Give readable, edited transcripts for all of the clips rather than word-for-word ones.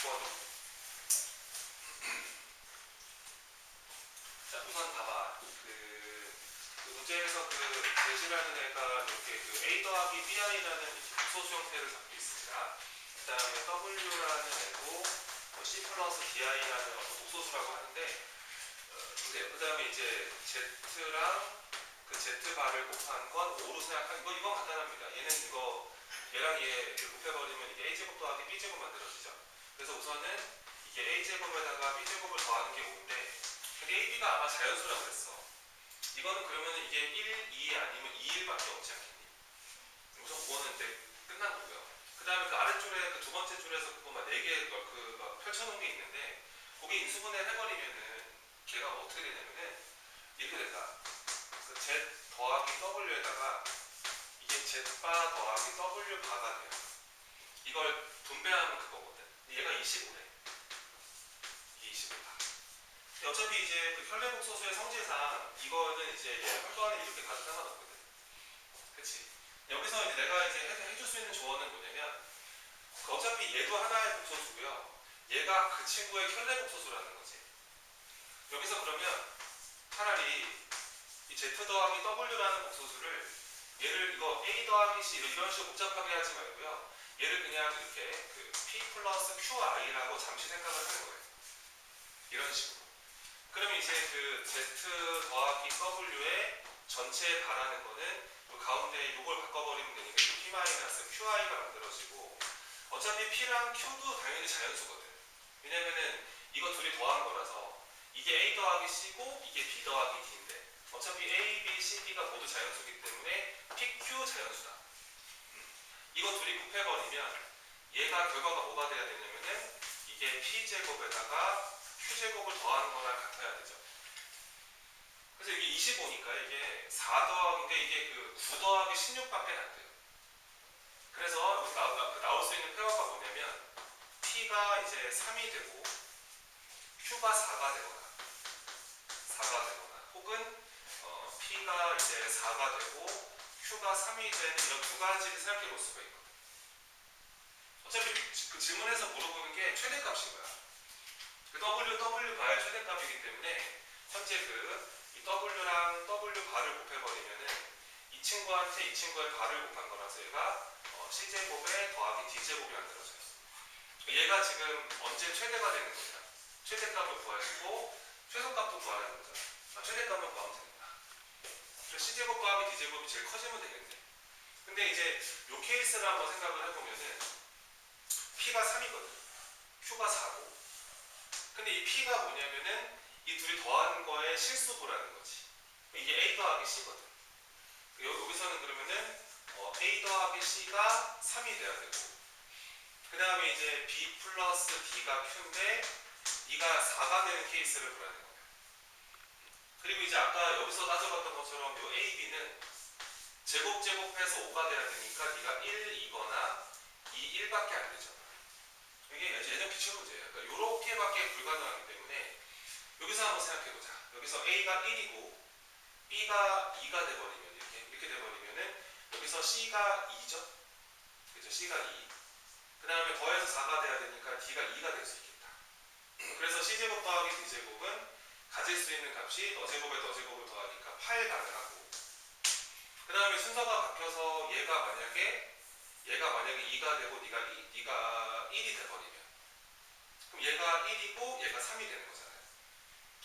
6번. 자, 우선 봐봐. 그 문제에서 제시라는 애가 이렇게 A 더하기 BI라는 소수 형태를 갖고 있습니다. 그 다음에 W라는 애고 C 플러스 DI라는 복소수라고 하는데, 보세요. 그 다음에 이제 Z랑 그 Z바를 곱한 건 5로 생각한 이건 간단합니다. 얘랑 얘 곱해버리면 이게 A제곱 더하기 B제곱 만들어지죠. 그래서 우선은 이게 A제곱에다가 B제곱을 더하는 게 5인데, 근데 AB가 아마 자연수라고 그랬어. 이거는 그러면 이게 1, 2 아니면 2, 1밖에 없지 않겠니? 우선 5는 이제 끝난 거고요. 그 다음에 그 아래줄에 그 두 번째 줄에서 그거 막 4개 막 펼쳐놓은 게 있는데, 그게 인수분해를 해버리면은 걔가 어떻게 되냐면은 이렇게 된다. 그 Z 더하기 W에다가 이게 Z바 더하기 W바가 돼요. 이걸 분배하면 그거거든. 얘가 25래. 이게 25다. 어차피 이제 그 혈내복소수의 성질상 이거는 이제 얘 한 번에 이렇게 가도 상관없거든. 그치? 여기서 이제 내가 이제 해줄 수 있는 조언은 뭐냐면, 어차피 얘도 하나의 복소수고요. 얘가 그 친구의 혈내복소수라는 거지. 여기서 그러면 차라리 이 Z 더하기 W라는 복소수를 얘를 이거 A 더하기 C 이런 식으로 복잡하게 하지 말고요. 얘를 그냥 이렇게 그 P 플러스 QI라고 잠시 생각을 하는 거예요. 이런 식으로. 그러면 이제 그 Z 더하기 W의 전체에 바라는 거는 그 가운데 이걸 바꿔버리면 되니까 P 마이너스 QI가 만들어지고, 어차피 P랑 Q도 당연히 자연수거든. 왜냐면은 이거 둘이 더한 거라서 이게 A 더하기 C고 이게 B 더하기 D인데, 어차피 A, B, C, D가 모두 자연수기 때문에 P, Q 자연수다. 이거 둘이 곱해버리면 얘가 결과가 뭐가 돼야 되냐면은 이게 P제곱에다가 Q제곱을 더하는 거랑 같아야 되죠. 그래서 이게 25니까 이게 4 더하기인데 이게 그 9 더하기 16밖에 안 돼요. 그래서 여기 나올 수 있는 페어가 뭐냐면 P가 이제 3이 되고 Q가 4가 되거나 혹은 P가 이제 4가 되고 Q가 3이 되는 이런 두 가지를 생각해 볼 수가 있거든. 어차피 그 질문에서 물어보는 게 최대값인 거야. 그 W바의 최대값이기 때문에 현재 이 W랑 W바를 곱해버리면은 이 친구한테 이 친구의 바를 곱한 거라서 얘가 C제곱에 더하기 D제곱이 만들어져요. 얘가 지금 언제 최대가 되는 거냐? 최대값을 구하시고 최소값도 구하라는 거죠. 최대값만 구하면 됩니다. 그래서 C제곱 더하기 D제곱이 제일 커지면 되겠네. 근데 이제 요 케이스를 한번 생각을 해보면은 P가 3이거든. Q가 4고. 근데 이 P가 뭐냐면은 이 둘이 더하는 거의 실수부라는 거지. 이게 A 더하기 C거든. 여기서는 그러면은 A 더하기 C가 3이 돼야 되고, 그 다음에 이제 B 플러스 D가 Q인데 D가 4가 되는 케이스를 보라는 거예요. 그리고 이제 아까 여기서 따져봤던 것처럼 요 A, B는 제곱해서 5가 돼야 되니까 D가 1, 2거나 2, 1밖에 안 되죠. 이게 예전 기출 문제예요. 그러니까 요렇게밖에 불가능하기 때문에 여기서 한번 생각해보자. 여기서 A가 1이고 B가 2가 돼버리면 이렇게 돼버리면은 여기서 C가 2죠. 그죠? C가 2. 그 다음에 더해서 4가 돼야 되니까 D가 2가 될 수 있겠다. 그래서 C제곱 더하기 D제곱은 가질 수 있는 값이 너제곱에 너제곱을 더하니까 8 가능하고, 그 다음에 순서가 바뀌어서 얘가 만약에 2가 되고 네가 1이 돼버리면, 그럼 얘가 1이고 얘가 3이 되는 거잖아요.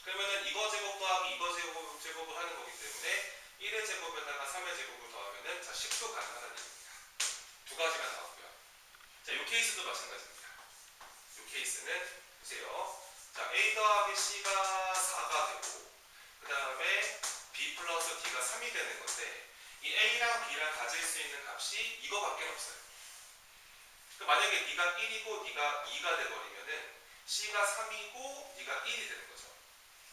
그러면은 이거 제곱 더하기 이거 제곱을 하는 거기 때문에 1의 제곱에다가 3의 제곱을 더하면은 10도 가능하다는 얘기입니다. 두 가지가 나왔고요. 자, 요 케이스도 마찬가지입니다. 요 케이스는 보세요. 자, A 더하기 C가 4가 되고, 그 다음에 B 플러스 D가 3이 되는 건데, 이 A랑 B랑 가질 수 있는 값이 이거밖에 없어요. 만약에 네가 1이고 네가 2가 돼버리면은 C가 3이고 네가 1이 되는 거죠.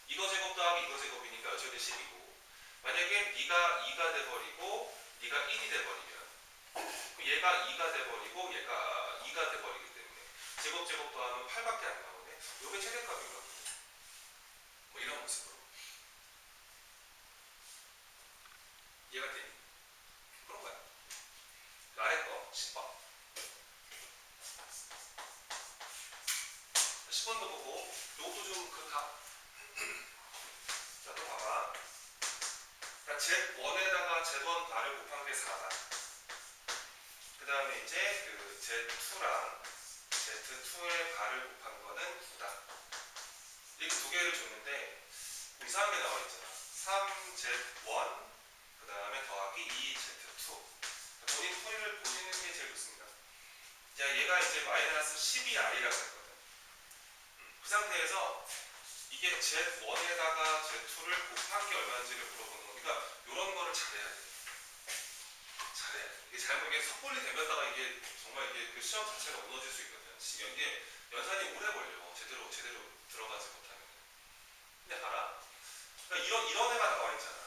이거 제곱 더하기 이거 제곱이니까 어쨌든 10이고, 만약에 네가 2가 돼버리고 네가 1이 돼버리면 얘가 2가 돼버리고 얘가 2가 돼버리기 때문에 제곱 더하면 8밖에 안 나오네. 이게 최대값인가 보네. 뭐 이런 모습으로. 이해가 되니? 그런 거야. 그 아래 거 10번. 10번도 보고 요것도 좀 그렇다. 자, 또 봐봐. 그러니까 Z1에다가 Z1 바를 곱한 게 4다. 그 다음에 이제 그 Z2랑 Z2의 바를 곱한 거는 9다. 이렇게 두 개를 줬는데 이상한 게 나와 있잖아. 3Z1 그 다음에 더하기 2Z2. 본인 풀이를 보시는 게 제일 좋습니다. 자, 얘가 이제 마이너스 12i라고 했거든. 그 상태에서 이게 Z1에다가 Z2를 곱한 게 얼마인지를 물어보는 거니까 이런 거를 잘해야 돼. 잘해야 돼. 이게 잘못 이게 섣불리 되면다가 이게 정말 이게 그 시험 자체가 무너질 수 있거든. 이게 연산이 오래 걸려. 제대로 들어가지 못하면. 근데 봐라. 그러니까 이런 애가 나와 있잖아.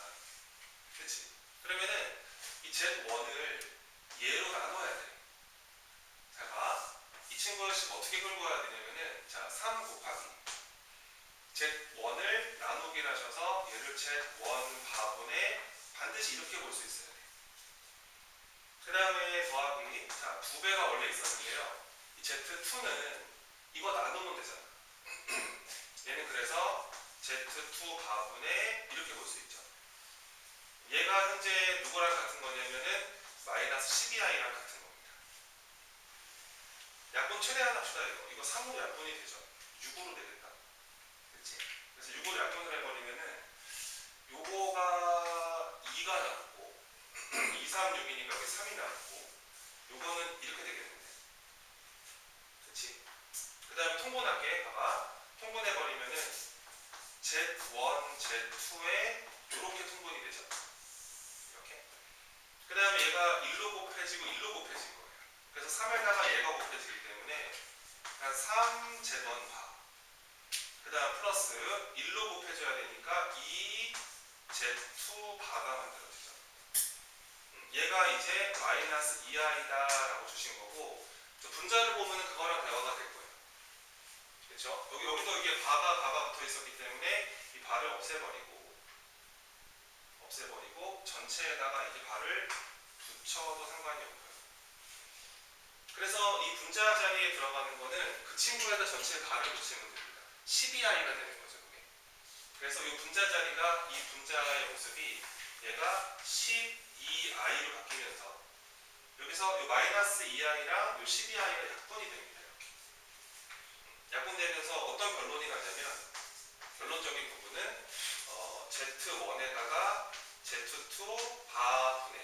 그렇지? 그러면은 이 Z1을 얘로 나눠야 돼. 자, 봐. 이 친구를 어떻게 끌고 와야 되냐면은 자, 3 곱하기 Z1을 나누기를 하셔서 얘를 Z1 바분의 반드시 이렇게 볼 수 있어야 돼. 그 다음에 더하기 자, 2배가 원래 있었는데요. 이 Z2는 이거 나누면 되잖아. 얘는 그래서 Z2 바분의 이렇게 볼 수 있죠. 얘가 현재 누구랑 같은 거냐면은 마이너스 12i랑 같은 겁니다. 약분 최대한 합시다. 이거 3으로 약분이 되죠. 6으로 되겠다. 그렇지? 그래서 6으로 약분을 해버리면은 요거가 2가 남고 2, 3, 6이니까 여기 3이 남고 요거는 이렇게 되겠는데. 그렇지? 그 다음에 통분할게. 봐봐. 통분해버리면은 Z1, Z2에 요렇게 통분이 되죠. 이렇게. 그 다음에 얘가 1로 곱해지고 1로 곱해질 거예요. 그래서 3에다가 얘가 곱해지기 때문에 한 3Z1 바. 그 다음 플러스 1로 곱해줘야 되니까 2Z2 바가 만들어지죠. 얘가 이제 마이너스 2i다 라고 주신 거고 분자를 보면은 그거랑 대화가 될 거예요. 그렇죠? 여기도 이게 바가 붙어 있었기 때문에 이 바를 없애버리고 전체에다가 이제 바를 붙여도 상관이 없고요. 그래서 이 분자 자리에 들어가는 거는 그 친구에다 전체에 바를 붙이면 됩니다. 12i가 되는 거죠, 그게. 그래서 이 분자 자리가 이 분자의 모습이 얘가 12i로 바뀌면서 여기서 이 마이너스 2i랑 이 12i가 약분이 됩니다. 이렇게. 약분되면서 어떤 결론이 나냐면 결론적인 부분은 Z1에다가 Z2 바분의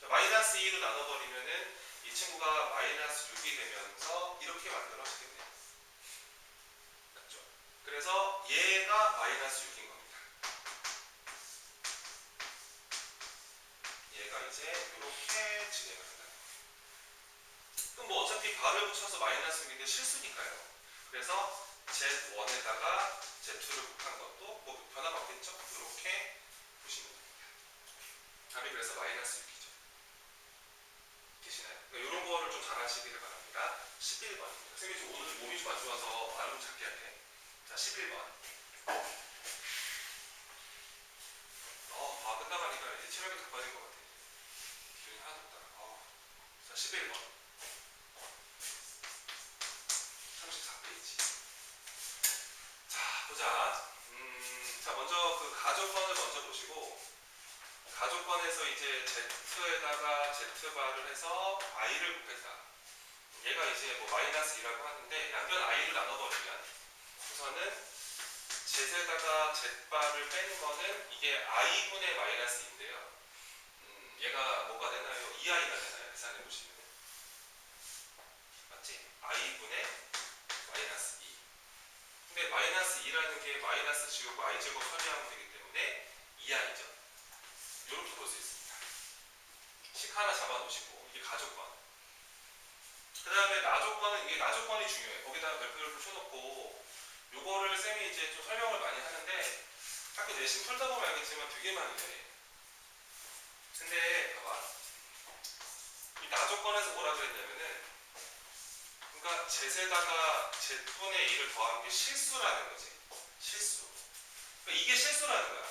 마이너스 2로 나눠버리면은 이 친구가 마이너스 6이 되면서 이렇게 만들어지겠네요. 맞죠? 그래서 얘가 마이너스 6인 겁니다. 얘가 이제 이렇게 진행을 한다는 거예요. 그럼 뭐 어차피 바를 붙여서 마이너스 6인데 실수니까요. 그래서 Z1에다가 Z2를 곱한 것도 뭐 변화가 없겠죠? 이렇게 보시면 됩니다. 답이 그래서 마이너스 6이죠. 계시나요? 그러니까 이런 거를 좀 잘 하시기를 바랍니다. 11번입니다. 선생님이 오늘 몸이 좀 안 좋아서 말을 좀 작게 할게. 자, 11번. 끝나가니까 이제 체력이 다 빠진 것 같아요. 기운이 하나도 없다. 자, 11번. 34페이지. 자, 보자. 자, 먼저 그 가족권을 먼저 보시고, 가족권에서 이제 Z에다가 Z바를 해서 i를 곱했다. 얘가 이제 뭐 마이너스 2라고 하는데, 양변 i를 나눠버리면, 우선은 Z에다가 Z바를 빼는 거는 이게 i분의 마이너스 2인데요. 얘가 뭐가 되나요? 2i가 되나요? 계산해 보시면. 맞지? i분의 마이너스 2. 근데 마이너스 2라는 게 마이너스 지우고 i 제곱 처리하면 되기 때문에 2i죠. 이렇게 볼 수 있습니다. 식 하나 잡아 놓으시고 이게 가족권. 그 다음에 나족권은 이게 나족권이 중요해요. 거기다가 별표를 붙여놓고 요거를 쌤이 이제 좀 설명을 많이 하는데 학교 내신 풀다 보면 알겠지만 되게 많이 돼. 근데 봐봐. 이 나족권에서 뭐라 그랬냐면은 그러니까 Z에다가 Z분의 2를 더한 게 실수라는 거지. 실수. 그러니까 이게 실수라는 거야.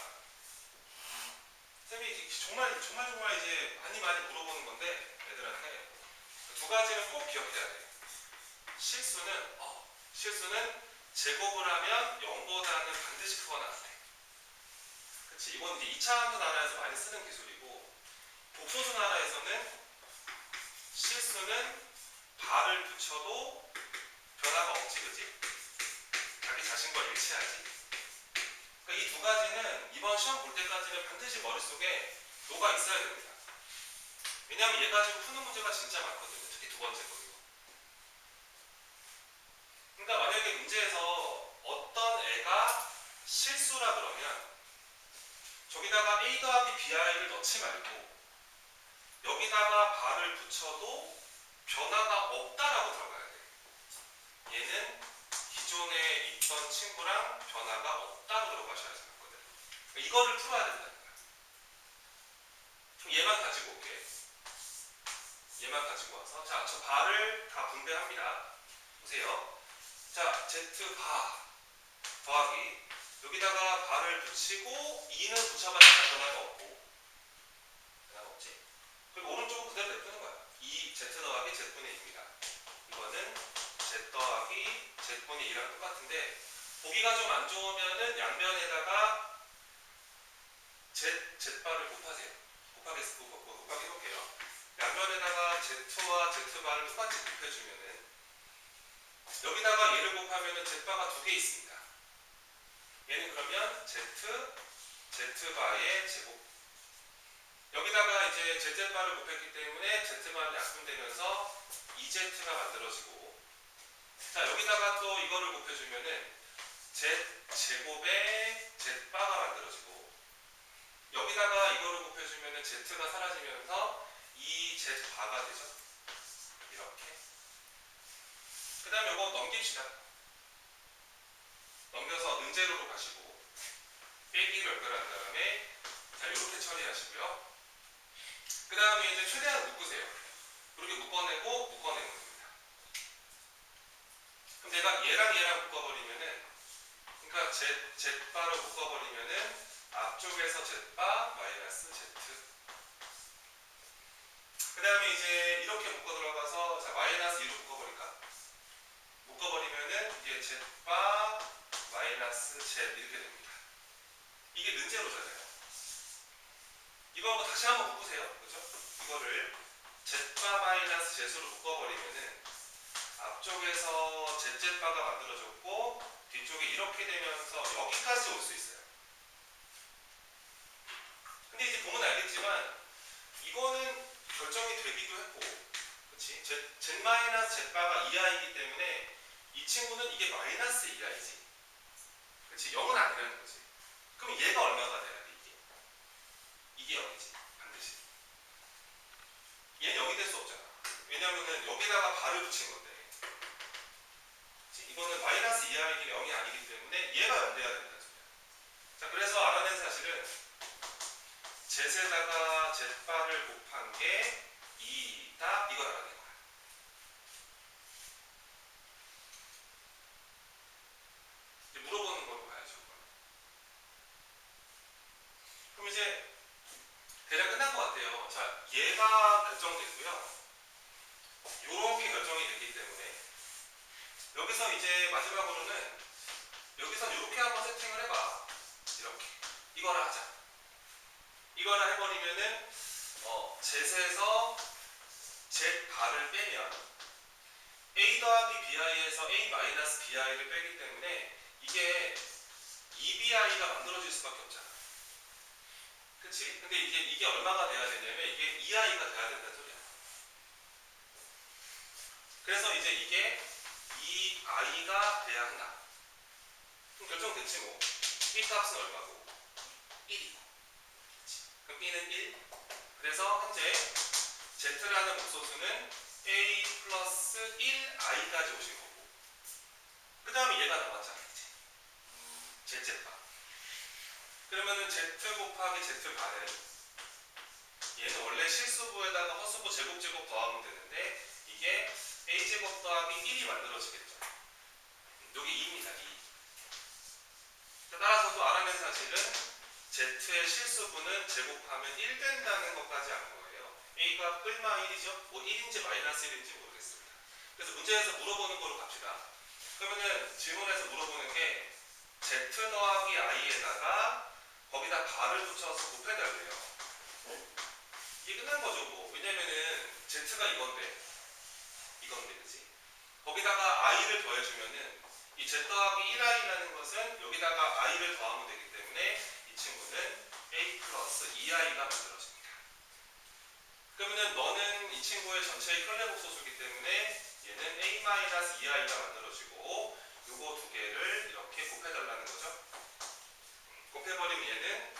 쌤이 정말 이제 많이 물어보는 건데 애들한테 두 가지는 꼭 기억해야 돼. 실수는 실수는 제곱을 하면 0보다는 반드시 크거나 같아. 그치? 이건 이제 2차 함수 나라에서 많이 쓰는 기술이고, 복소수 나라에서는 실수는 발을 붙여도 변화가 없지, 그치? 자기 자신과 일치하지. 그러니까 이 두 가지는 이번 시험 볼 때까지는 반드시 머릿속에 녹아 있어야 됩니다. 왜냐하면 얘 가지고 푸는 문제가 진짜 많거든요. 특히 두 번째 거. 그러니까 만약에 문제에서 어떤 애가 실수라 그러면 저기다가 a 더하기 bi를 넣지 말고 여기다가 발을 붙여도 변화가 없다라고 들어가야 돼. 얘는 기존에 있던 친구랑 변화가 없다고 들어가셔야 되거든. 그러니까 이거를 풀어야 된다는 거야. 그럼 얘만 가지고 올게. 얘만 가지고 와서 자, 저 발을 다 분배합니다. 보세요. 자, z 더하기 여기다가 발을 붙이고 2는 붙여봤자 변화가 없고 변화가 없지. 그리고 오른쪽은 그대로 냅두는 거야. 2z 더하기 z분의 2입니다. 이거는 z 더하기 z분의 2랑 똑같은데 보기가 좀 안 좋으면은 양면에다가 z바를 곱하세요. 곱하기 해볼게요. 양면에다가 z와 z바를 똑같이 곱해주면은 여기다가 얘를 곱하면은 z바가 두 개 있습니다. 얘는 그러면 z바의 제곱. 여기다가 이제 z바를 곱했기 때문에 z바는 약분되면서 2z가 만들어지고, 자 여기다가 또 이거를 곱해주면은 z제곱에 z바가 만들어지고, 여기다가 이거를 곱해주면은 z가 사라지면서 2z바가 되죠. 이렇게. 그 다음에 이거 넘깁시다. 넘겨서 능제로로 가시고 빼기를 연결한 다음에 자 이렇게 처리하시고요. 그 다음에 이제 최대한 묶으세요. 이렇게 묶어내고 묶어내는 겁니다. 그럼 내가 얘랑 묶어버리면은, 그러니까 z바로 묶어버리면은 앞쪽에서 z바 마이너스 z. 그 다음에 이제 이렇게 묶어 들어가서 자 마이너스 2로 묶어버릴까? 묶어버리면은 이게 z바 마이너스 z 이렇게 됩니다. 이게 능제로잖아요. 이거 다시 한번 묶으세요. 그죠? 이거를 z바 마이너스 z로 묶어버리면은 앞쪽에서 z바가 만들어졌고 뒤쪽에 이렇게 되면서 여기까지 올 수 있어요. 근데 이제 보면 알겠지만 이거는 결정이 되기도 했고, 그치? z 마이너스 z바가 2i이기 때문에 이 친구는 이게 마이너스 2i지. 그치? 0은 아니라는 거지. 그럼 얘가 얼마가 돼야 돼, 이게? 이게 0이지. 반드시. 얘는 0이 될 수 없잖아. 왜냐면은 여기다가 발을 붙인 건데. 그치? 이거는 마이너스 2i이 0이 아니기 때문에 얘가 0 돼야 된다는 소리야. 자, 그래서 알아낸 사실은 z에다가 z바를 곱한 게 2다. 이걸 알아낸 거야. 이제 물어보는 걸로 봐야죠. 그럼 이제 대략 끝난 것 같아요. 자, 얘가 결정됐고요. 요렇게 결정이 됐기 때문에 여기서 이제 마지막으로는 여기서 요렇게 한번 세팅을 해봐. 이렇게. 이거를 하자. 이거를 해버리면은 z에서 z바를 빼면 a 더하기 bi에서 a 마이너스 bi를 빼기 때문에 이게 2bi가 만들어질 수밖에 없잖아. 그치? 근데 이게 얼마가 돼야 되냐면 이게 2i가 돼야 된다는 소리야. 그래서 이제 이게 2i가 돼야 한다. 그럼 결정됐지 뭐. b 값은 얼마고? 1이고. 그럼 b는 1. 그래서 현재 z라는 목소수는 a 플러스 1i까지 오신 거고, 그 다음에 얘가 남았잖아. 이제 z바. 그러면은 z 곱하기 z바는 얘는 원래 실수부에다가 허수부 제곱 더하면 되는데 이게 a제곱 더하기 1이 만들어지겠죠. 여기 2입니다. 2. 따라서 또 알아낸 사실은 z의 실수분은 제곱하면 1 된다는 것까지 안 거예요. a가 뿔마 1이죠. 뭐 1인지 마이너스 1인지 모르겠습니다. 그래서 문제에서 물어보는 거로 갑시다. 그러면은 질문에서 물어보는 게 z 더하기 i에다가 거기다 바를 붙여서 곱해달래요. 이게 끝난 거죠 뭐. 왜냐면은 z가 이건데 그치? 거기다가 i를 더해주면은 이 z 더하기 1i라는 것은 여기다가 i를 더하면 되기 때문에 이 친구는 a 플러스 2i가 만들어집니다. 그러면은 너는 이 친구의 전체의 혈내 복소수이기 때문에 얘는 a-2i가 만들어지고 요거 두 개를 이렇게 곱해달라는 거죠. 곱해버리면 얘는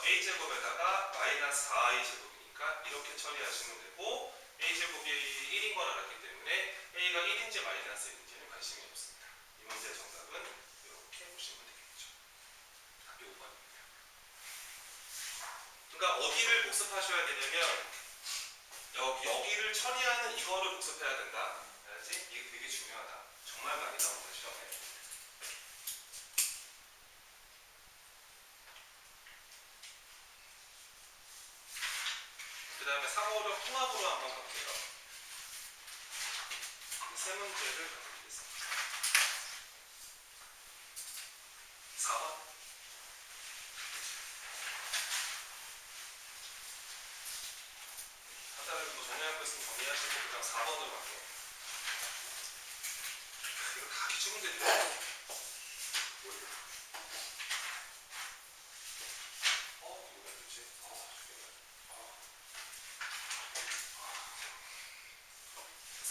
a제곱에다가 마이너스 4i 제곱이니까 이렇게 처리하시면 되고 a제곱이 1인 걸 알았기 때문에 a가 1인지 마이너스인지는 관심이 없습니다. 이 문제의 정답은 이렇게 보시면 되겠죠. 답이 5번입니다. 그러니까 어디를 복습하셔야 되냐면 여기를 처리하는 이거를 복습해야 된다. 알았지? 이게 되게 중요하다. 정말 많이 나온다 시험에. 그 다음에 상호력 통합으로 한번 볼게요. 세 문제를 가져드리겠습니다. 4번. 간단하게 뭐 정리할 거 있으면 정리하시고 그 다음 4번으로 갈게요. 이거 다 기출 문제들이에요. 이거 뭐지?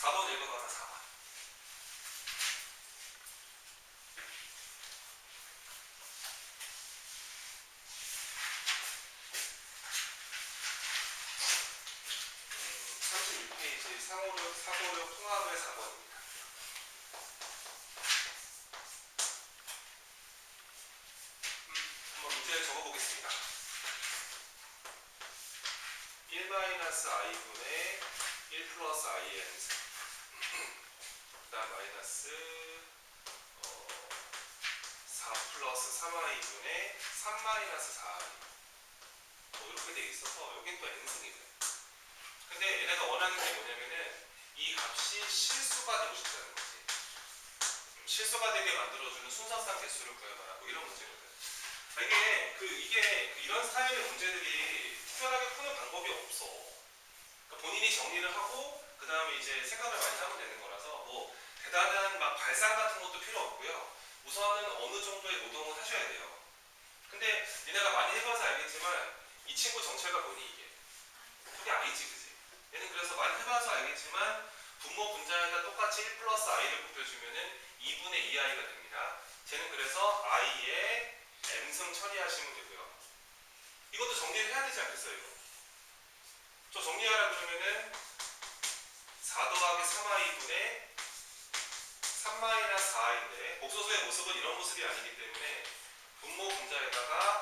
4번 읽어봐라. 4번. 사고력 통합의 4번입니다. 한번 문제 적어보겠습니다. 1-i분의 1 플러스 i의 n승 그 다음 마이너스 4 플러스 3i분의 3 마이너스 4i 뭐 이렇게 돼 있어서 여긴 또 n승이 돼. 근데 얘네가 원하는 게 뭐냐면은 이 값이 실수가 되고 싶다는 거지. 실수가 되게 만들어주는 순서상 개수를 구해봐라. 뭐 이런 문제거든. 이게 이런 스타일의 문제들이 특별하게 푸는 방법이 없어. 그러니까 본인이 정리를 하고 그 다음에 이제 생각을 많이 하면 되는 거라서 뭐 대단한 막 발상 같은 것도 필요 없고요. 우선은 어느 정도의 노동을 하셔야 돼요. 근데 얘네가 많이 해봐서 알겠지만 이 친구 정체가 뭐니 이게? 그게 i지 그지? 얘는 그래서 많이 해봐서 알겠지만 분모 분자에다 똑같이 1 플러스 i를 곱해주면은 2분의 2i가 됩니다. 쟤는 그래서 i의 m승 처리하시면 되고요. 이것도 정리를 해야 되지 않겠어요 이거? 저 정리하라 그러면은 4 더하기 3i분의 3 마이너스 4in데 복소수의 모습은 이런 모습이 아니기 때문에 분모 분자에다가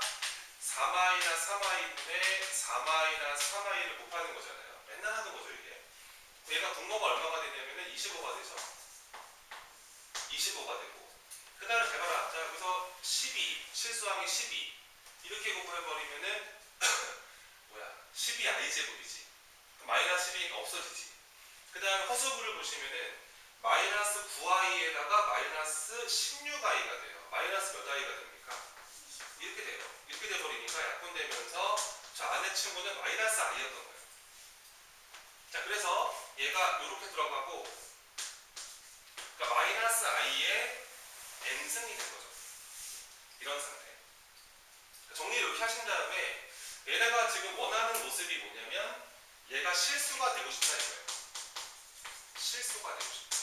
4 마이너스 3i분의 4 마이너스 3i를 곱하는 거잖아요. 맨날 하는 거죠 이게. 얘가 분모가 얼마가 되냐면은 25가 되죠. 25가 되고 그 다음에 해봐라. 자 여기서 12 실수항이 12 이렇게 곱해버리면은 12i 제곱이지. 마이너스 12가 없어지지. 그 다음에 허수부를 보시면은 마이너스 9i에다가 마이너스 16i가 돼요. 마이너스 몇 i가 됩니까? 이렇게 돼요. 이렇게 돼버리니까 약분되면서 저 안에 친구는 마이너스 i였던 거예요. 자 그래서 얘가 이렇게 들어가고 그러니까 마이너스 i의 n승이 된 거죠. 이런 상태. 정리를 이렇게 하신 다음에 얘네가 지금 원하는 모습이 뭐냐면 얘가 실수가 되고 싶다 이거예요. 실수가 되고 싶다.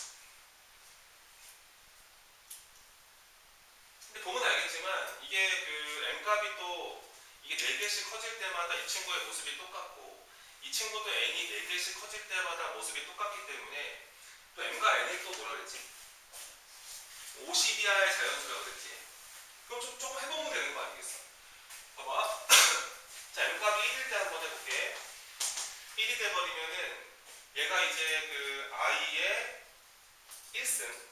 근데 보면 알겠지만 이게 그 m값이 또 이게 4개씩 커질 때마다 이 친구의 모습이 똑같고 이 친구도 n이 4개씩 커질 때마다 모습이 똑같기 때문에 또 m과 n이 또 뭐라 그랬지? 50이하의 자연수라고 그랬지? 그럼 좀 조금 해보면 되는 거 아니겠어? 봐봐. 자 m값이 1일 때 한번 해볼게. 1이 돼버리면은 얘가 이제 그 i의 1승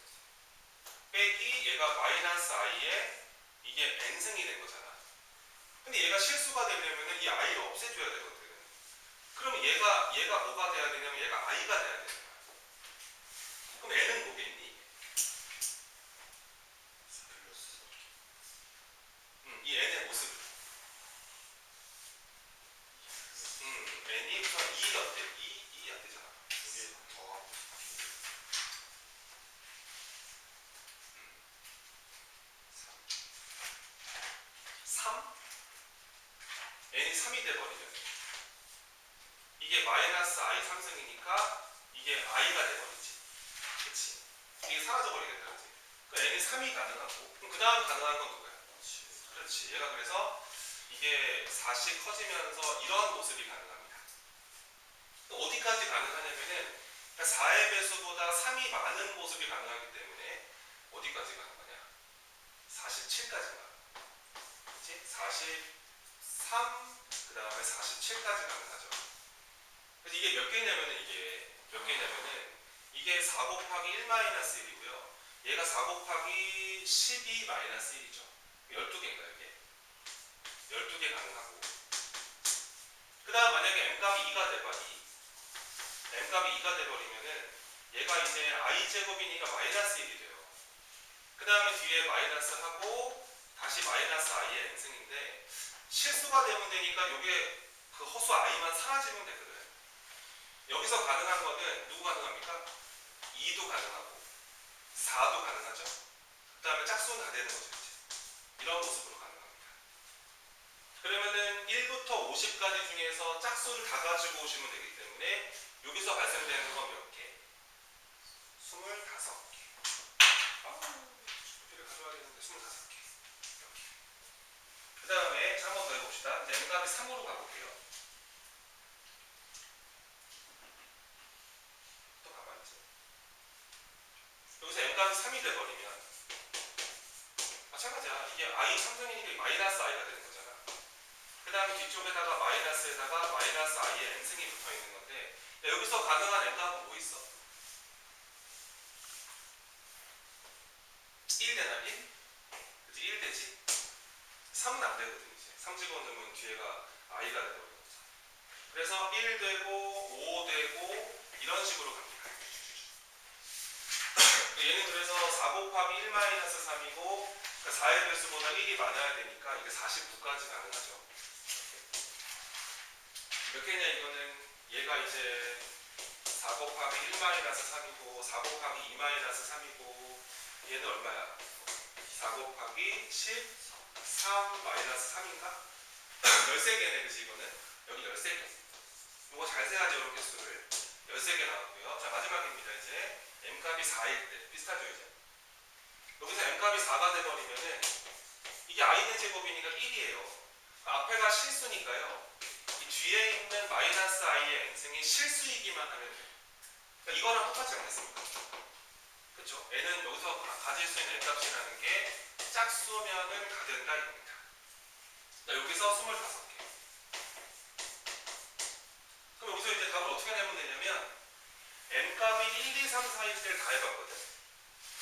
빼기 얘가 마이너스 i의 이게 n승이 된 거잖아. 근데 얘가 실수가 되려면은 이 i를 없애줘야 되거든. 그러면 얘가 뭐가 돼야 되냐면 얘가 i가 돼야 되는 거야. 그럼 n은 뭐겠니? 3이 돼버리면 이게 마이너스 i 3승이니까 이게 i가 돼버리지. 그치? 이게 사라져버리겠다. 그치? 그러니까 n이 3이 가능하고 그럼 그 다음 가능한 건 누구야? 그렇지. 얘가 그래서 이게 4씩 커지면서 이런 모습이 가능합니다. 어디까지 가능하냐면은 4의 배수보다 3이 많은 모습이 가능하기 때문에 어디까지 가는 거냐? 47까지 가. 그치? 43, 그 다음에 47까지 가능하죠. 그래서 이게 몇 개냐면은 이게 4 곱하기 1 마이너스 1이고요. 얘가 4 곱하기 12 마이너스 1이죠. 12개인가요, 이게? 12개 가능하고. 그 다음 만약에 m값이 2가 돼버리면은 얘가 이제 i제곱이니까 마이너스 1이 돼요. 그 다음에 뒤에 마이너스 하고 다시 마이너스 i의 n승인데 실수가 되면 되니까 이게 그 허수 i만 사라지면 되거든. 여기서 가능한 거는 누구 가능합니까? 2도 가능하고 4도 가능하죠. 그 다음에 짝수는 다 되는 거죠. 이제. 이런 모습으로 가능합니다. 그러면은 1부터 50까지 중에서 짝수를 다 가지고 오시면 되기 때문에 여기서 발생되는 건 몇 개? 25개. 준비를 가져와야겠는데 25개. 이렇게. 그 다음에 한 번 더 해봅시다. 이제 n값이 3으로 가볼게요. 또 가봐야지. 여기서 n값이 3이 돼버리면 마찬가지야. 이게 i 3승이니까 마이너스 i가 되는 거잖아. 그 다음에 뒤쪽에다가 마이너스에다가 마이너스 i의 n승이 붙어 있는 건데 여기서 가능한 n값은 뭐 있어? 1 되나? 1? 그치? 1 되지? 3은 안 되거든. 이제 3 집어넣으면 뒤에가 i가 되거든. 그래서 1 되고 5 되고 이런 식으로 갑니다. 얘는 그래서 4 곱하기 1 마이너스 3이고 그러니까 4의 배수보다 1이 많아야 되니까 이게 49까지 가능하죠. 몇 개냐 이거는 얘가 이제 4 곱하기 1 마이너스 3이고 4 곱하기 2 마이너스 3이고 얘는 얼마야? 4 곱하기 13 마이너스 3인가? 13개네 그치 이거는? 여기 13개. 이거 잘 세야죠 이런 개수를. 13개 나왔고요. 자 마지막입니다. 이제 m값이 4일 때 비슷하죠 이제. 여기서 m값이 4가 돼버리면은 이게 i는 제곱이니까 1이에요. 앞에가 실수니까요. 이 뒤에 있는 마이너스 i의 n승이 실수이기만 하면 돼요. 그러니까 이거랑 똑같지 않겠습니까? 그쵸? n은 여기서 가질 수 있는 n값이라는 게 짝수면은 다 된다 이겁니다. 자, 여기서 25개. 그럼 여기서 이제 답을 어떻게 내면 되냐면 n값이 1, 2, 3, 4일 때를 다 해봤거든.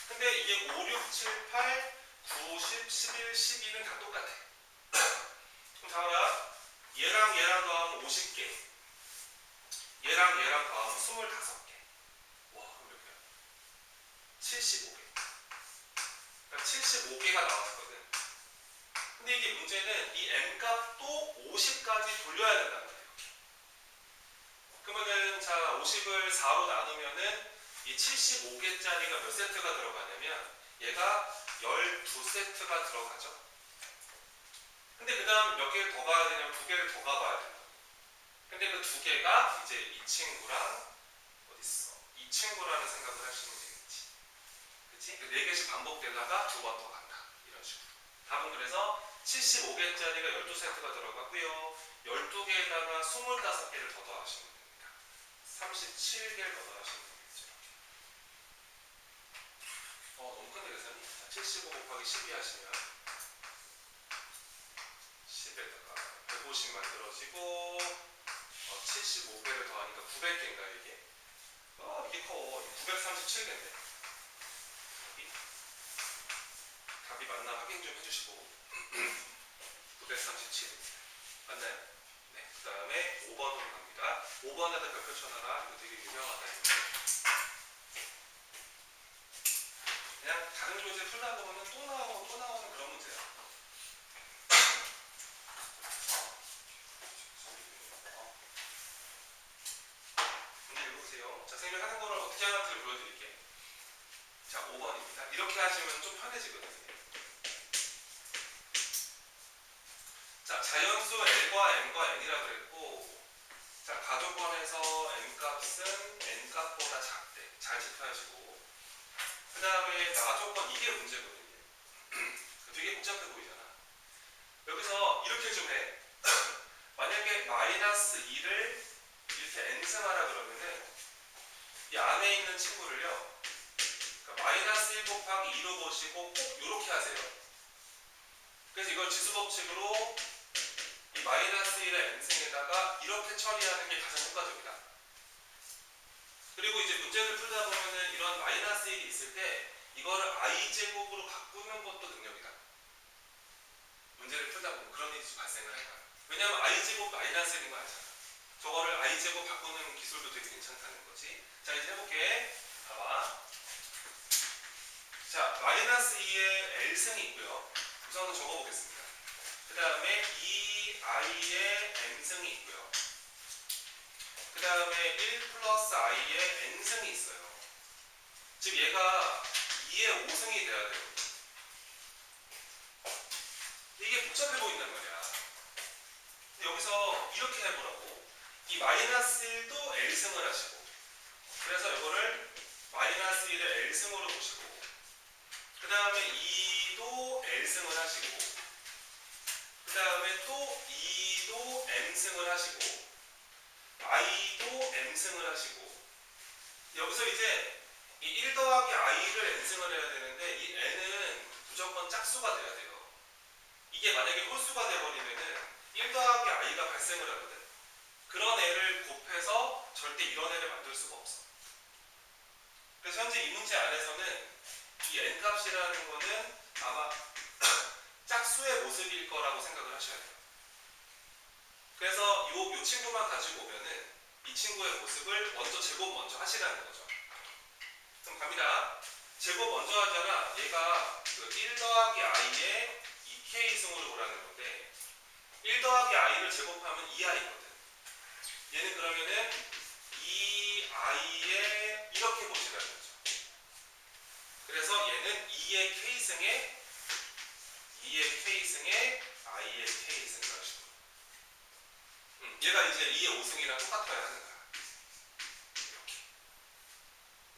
근데 이게 5, 6, 7, 8, 9, 10, 11, 12는 다 똑같아. 그럼 자 봐라. 얘랑 더하면 50개. 얘랑 더하면 25개. 와, 그럼 몇 개야? 75개. 그러니까 75개가 나왔거든. 근데 이게 문제는 이 m값도 50까지 돌려야 된다는 거예요. 그러면은 자 50을 4로 나누면은 이 75개짜리가 몇 세트가 들어가냐면 얘가 12세트가 들어가죠. 근데 그 다음 몇 개를 더 가야 되냐면 2개를 더 가봐야 된다. 근데 그 2개가 이제 이 친구랑 어딨어? 이 친구라는 생각을 하시면 되겠지. 그치? 그 4개씩 반복되다가 2번 더 간다. 이런 식으로. 답은 그래서 75개짜리가 12세트가 들어가고요. 12개에다가 25개를 더 더하시면 됩니다. 37개를 더 더하시면 되겠죠. 너무 큰데 계산이? 75 곱하기 12 하시면 10에다가 150 만들어지고 75개를 더하니까 900개인가요 이게? 이게 커. 937개인데 답이 맞나 확인 좀 해주시고 937 맞나요? 네. 그 다음에 5번으로 갑니다. 5번에다 별표 쳐놔라. 이거 되게 유명하다. 그냥 다른 교재 풀다 보면 또 나오고 또 나오는 그런 문제야. 근데 읽어보세요. 자, 선생님이 하는 거를 어떻게 하는지를 보여드릴게요. 자, 5번입니다. 이렇게 하시면 좀 편해지거든요. 자, 자연수 L과 L과 M과 N이라 그랬고, 자, 가조건에서 M 값은 N 값보다 작대. 잘 체크하시고. 그 다음에 나조건, 이게 문제거든요. 되게 복잡해 보이잖아. 여기서 이렇게 좀 해. 만약에 마이너스 2를 이렇게 n승하라 그러면은 이 안에 있는 친구를요, 그러니까 마이너스 1 곱하기 2로 보시고 꼭 이렇게 하세요. 그래서 이걸 지수법칙으로 이 마이너스 1의 n승에다가 이렇게 처리하는 게 가장 효과적이다. 그리고 이제 문제를 풀다 보면은 이런 마이너스 1이 있을 때 이거를 i제곱으로 바꾸는 것도 능력이다. 문제를 풀다 보면 그런 일이 발생을 할 거야. 왜냐면 i제곱 마이너스 1인 거 알잖아. 저거를 i제곱 바꾸는 기술도 되게 괜찮다는 거지. 자, 이제 해볼게. 봐봐. 자, 마이너스 2의 L승이 있고요. 우선은 적어보겠습니다. 그 다음에 2i의 M승이 있고요. 그 다음에 1 플러스 i의 N승이 있어요. 즉 얘가 2의 5승이 돼야 돼요. 이게 복잡해 보인단 말이야. 근데 여기서 이렇게 해보라고. 이 마이너스 1도 L승을 하시고, 그래서 이거를 마이너스 1의 L승으로 보시고, 그 다음에 2도 L승을 하시고, 그 다음에 또 2도 M승을 하시고, i도 M승을 하시고, 여기서 이제 이 1 더하기 i를 N승을 해야 되는데, 이 N은 무조건 짝수가 돼야 돼요. 이게 만약에 홀수가 돼버리면은 1 더하기 i가 발생을 하거든. 그런 애를 곱해서 절대 이런 애를 만들 수가 없어. 그래서 현재 이 문제 안에서는 이 n값이라는 거는 아마 짝수의 모습일 거라고 생각을 하셔야 돼요. 그래서 요 친구만 가지고 오면은 이 친구의 모습을 먼저 제곱 먼저 하시라는 거죠. 그럼 갑니다. 제곱 먼저 하잖아. 얘가 그 1 더하기 i의 2k승으로 오라는 건데, 1 더하기 i를 제곱하면 2i거든. 얘는 그러면은 2i의 이렇게 보시라는 거죠. 그래서 얘는 2의 k승에 i의 k승이라는 식으로. 얘가 이제 2의 5승이랑 똑같아야 하는 거야. 이렇게.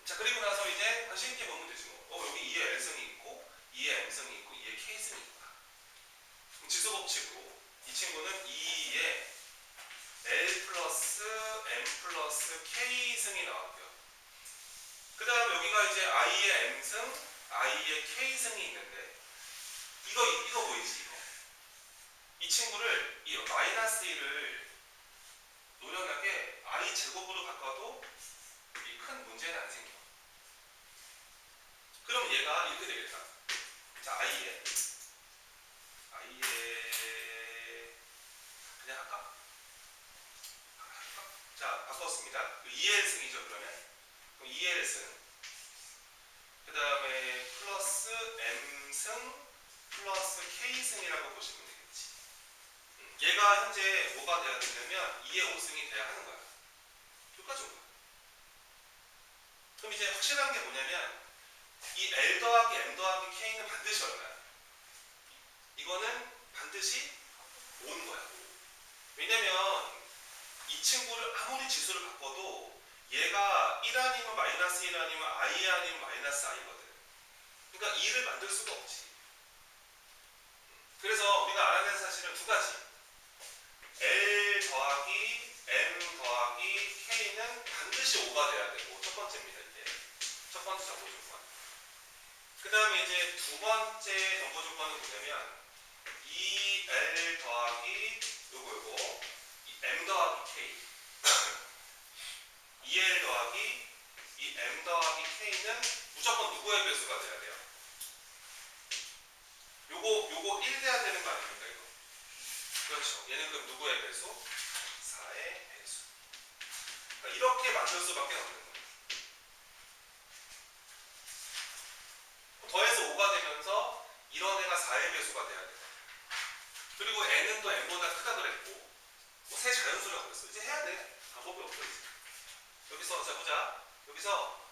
자, 그리고 나서 이제 관심 있게 보면 되지 뭐. 여기 2의 L승이 있고 2의 M승이 있고 2의 K승이 있구나. 그럼 지수법칙으로 이 친구는 2의 L 플러스 M 플러스 K승이 나왔고요. 그 다음 여기가 이제 I의 M승, I의 K승이 있는데, 이거 보이지? 이 친구를, 이 마이너스 1을 노련하게 I 제곱으로 바꿔도 이 큰 문제는 안 생겨. 그럼 얘가 이렇게 되겠다. 자, I의 그냥 할까? 자, 바꿨습니다. 2L승이죠, 그러면. 그럼 2L승. 그 다음에 플러스 M승 플러스 K승이라고 보시면 되겠지. 얘가 현재 뭐가 돼야 되냐면 2의 5승이 돼야 하는 거야. 효과적으로. 그럼 이제 확실한 게 뭐냐면 이 L 더하기 M 더하기 K는 반드시 얼마야? 이거는 반드시 5인 거야. 왜냐면 이 친구를 아무리 지수를 바꿔도 얘가 1 아니면 마이너스 1 아니면 I 아니면 마이너스 I거든. 그러니까 2를 만들 수가 없지. 그래서 우리가 알아야 되는 사실은 두 가지. L 더하기 M 더하기 K는 반드시 5가 돼야 되고, 첫 번째입니다. 이게 첫 번째 정보 조건. 그 다음에 이제 두 번째 정보 조건은 뭐냐면 2L 더하기 요거 이 M 더하기 K 2L 더하기 이 M 더하기 K는 무조건 누구의 배수가 돼야 돼요? 요거 1 돼야 되는 거 아닙니까, 이거? 그렇죠. 얘는 그럼 누구의 배수? 4의 배수. 그러니까 이렇게 만들 수밖에 없는 거예요. 더해서 5가 되면서 이런 애가 4의 배수가 돼야 돼요. 그리고 n은 또 n보다 크다 그랬고, 뭐 새 자연수라고 그랬어. 이제 해야 돼. 방법이 없어, 이제. 여기서, 자, 보자. 여기서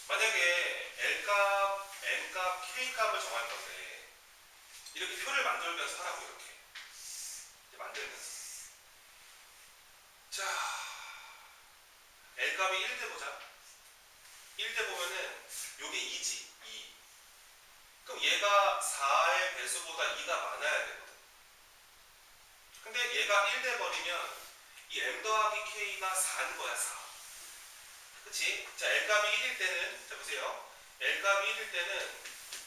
만약에 L값, M값, K값을 정할 건데, 이렇게 표를 만들면서 하라고, 이렇게. 이제 만들면서. 자, L 값이 1대 보자. 1대 보면은 요게 2지. 2. 그럼 얘가 4의 배수보다 2가 많아야 되거든. 근데 얘가 1돼 버리면 이 m 더하기 k가 4인 거야. 4. 그치? 자, L 값이 1일 때는, 자 보세요. L 값이 1일 때는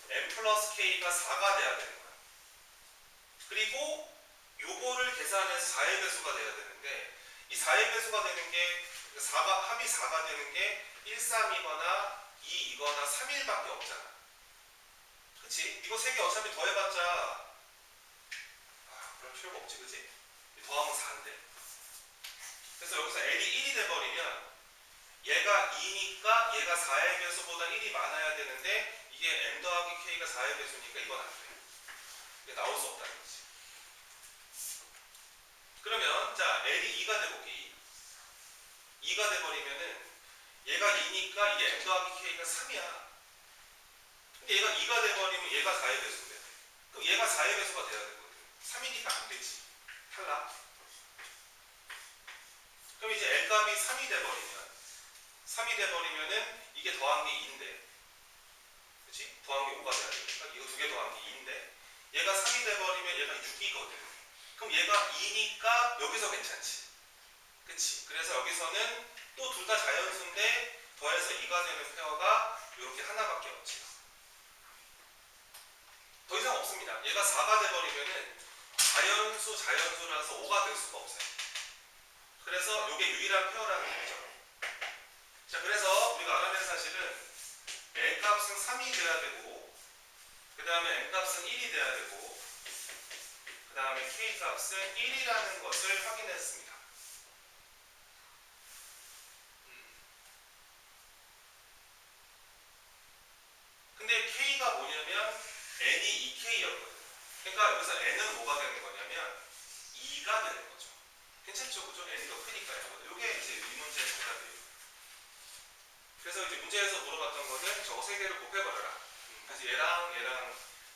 m 플러스 k가 4가 돼야 되는 거야. 그리고 요거를 계산해서 4의 배수가 돼야 되는데, 이 4의 배수가 되는 게 4가, 합이 4가 되는 게 1, 3이거나 2이거나 3일밖에 없잖아. 그치? 이거 3개 어차피 더해봤자 그럴 필요가 없지, 그치? 더하면 4인데. 그래서 여기서 L이 1이 돼버리면 얘가 2니까 얘가 4의 배수보다 1이 많아야 되는데, 이게 m 더하기 k가 4의 배수니까 이건 안 돼. 이게 나올 수 없다는 거지. 그러면 자, L이 2가 돼보기. 2가 돼버리면은 얘가 2니까 이게 m 더하기 k가 3이야. 근데 얘가 2가 돼버리면 얘가 4의 배수가 돼. 그럼 얘가 4의 배수가 돼야 되거든. 3이니까 안 되지. 탈락. 그럼 이제 L 값이 3이 돼버리면은 이게 더한 게 2인데, 그치? 더한 게 5가 돼야 되니까 이거 두 개 더한 게 2인데, 얘가 3이 돼버리면 얘가 6이거든. 그럼 얘가 2니까 여기서 괜찮지. 그치? 그래서 여기서는 또 둘 다 자연수인데 더해서 2가 되는 페어가 이렇게 하나밖에 없지. 더 이상 없습니다. 얘가 4가 돼버리면은 자연수라서 5가 될 수가 없어요. 그래서 이게 유일한 페어라는 거죠. 자, 그래서 우리가 알아야 될 사실은 L 값은 3이 돼야 되고, 그 다음에 M 값은 1이 돼야 되고, 그 다음에 K 값은 1이라는 것을 확인했습니다. 근데 K가 뭐냐면 N이 2K였거든요. 그러니까 여기서 N은 뭐가 되는 거냐면 2가 되는 거죠. 괜찮죠? 그죠? N이 더 크니까요. 이게 이제 이 문제의 정답이에요. 그래서 이제 문제에서 물어봤던 거는 저거 세 개를 곱해버려라. 그래서 얘랑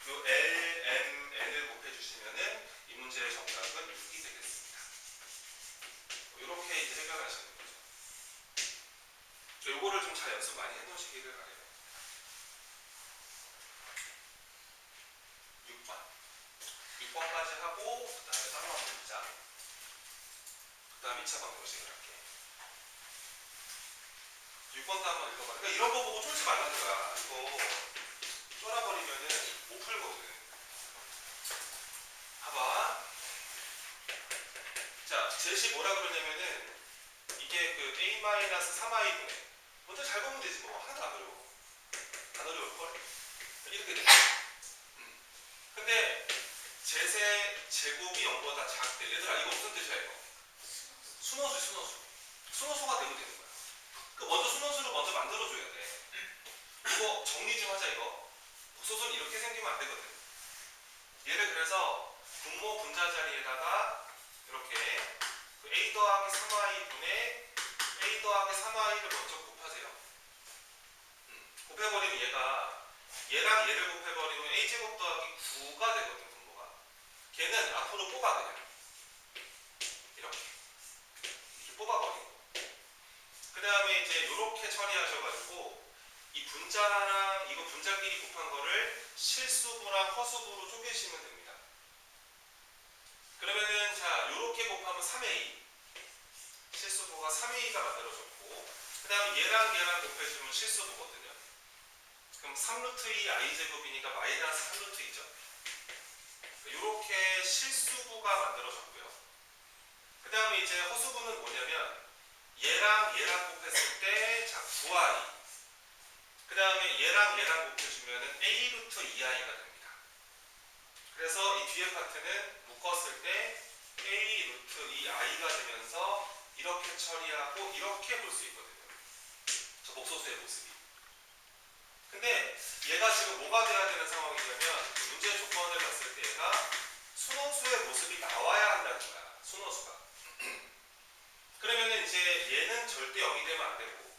요 L, M, N을 곱해주시면은 이 문제의 정답은 6이 되겠습니다. 이렇게 이제 해결하시는 거죠. 요거를 좀 잘 연습 많이 해놓으시기를 바래요. 6번까지 하고, 그 다음에 다른 한번 보자. 그 다음 2차 방정식을 할게. 6번도 한번 읽어봐. 그러니까 이런 거 보고 쫄지 말라는 거야. 이거 쫄아버리면은 못 풀거든. 봐봐. 자, 제시 뭐라 그러냐면은 이게 그 A-3i분의 먼저 잘 보면 되지 뭐. 하나도 안 어려워. 안 어려울걸? 이렇게 돼. 근데 제세 제곱이 0보다 작대. 얘들아 이거 무슨 뜻이야 이거? 순호수가 되면 되는 거야. 그 먼저 순호수를 먼저 만들어줘야 돼. 이거 정리 좀 하자 이거. 복소수는 이렇게 생기면 안 되거든. 얘를 그래서 분모 분자 자리에다가 이렇게 그 A 더하기 3i 분의 A 더하기 3i를 먼저 곱하세요. 곱해버리면 얘랑 얘를 곱해버리면 A제곱 더하기 9가 되거든. 분모가. 걔는 앞으로 뽑아 그냥. 이렇게 뽑아버리고, 그 다음에 이제 이렇게 처리하셔가지고 이 분자랑 이거 분자끼리 곱한 거를 실수부랑 허수부로 쪼개시면 됩니다. 그러면은 자 이렇게 곱하면 3a, 실수부가 3a가 만들어졌고, 그 다음에 얘랑 곱해주면 실수부거든요. 그럼 3루트2 i제곱이니까 마이너스 3루트2죠. 이렇게 실수부가 만들어졌고요. 그 다음에 이제 허수부는 뭐냐면 얘랑 곱했을 때 자 9i, 그 다음에 얘랑 곱해주면은 a 루트 2i가 됩니다. 그래서 이 뒤에 파트는 묶었을 때 a 루트 2i가 되면서 이렇게 처리하고 이렇게 볼 수 있거든요. 저 복소수의 모습이. 근데 얘가 지금 뭐가 돼야 되는 상황이냐면 문제 조건을 봤을 때 얘가 순호수의 모습이 나와야 한다는 거야. 순호수가. 그러면은 이제 얘는 절대 0이 되면 안 되고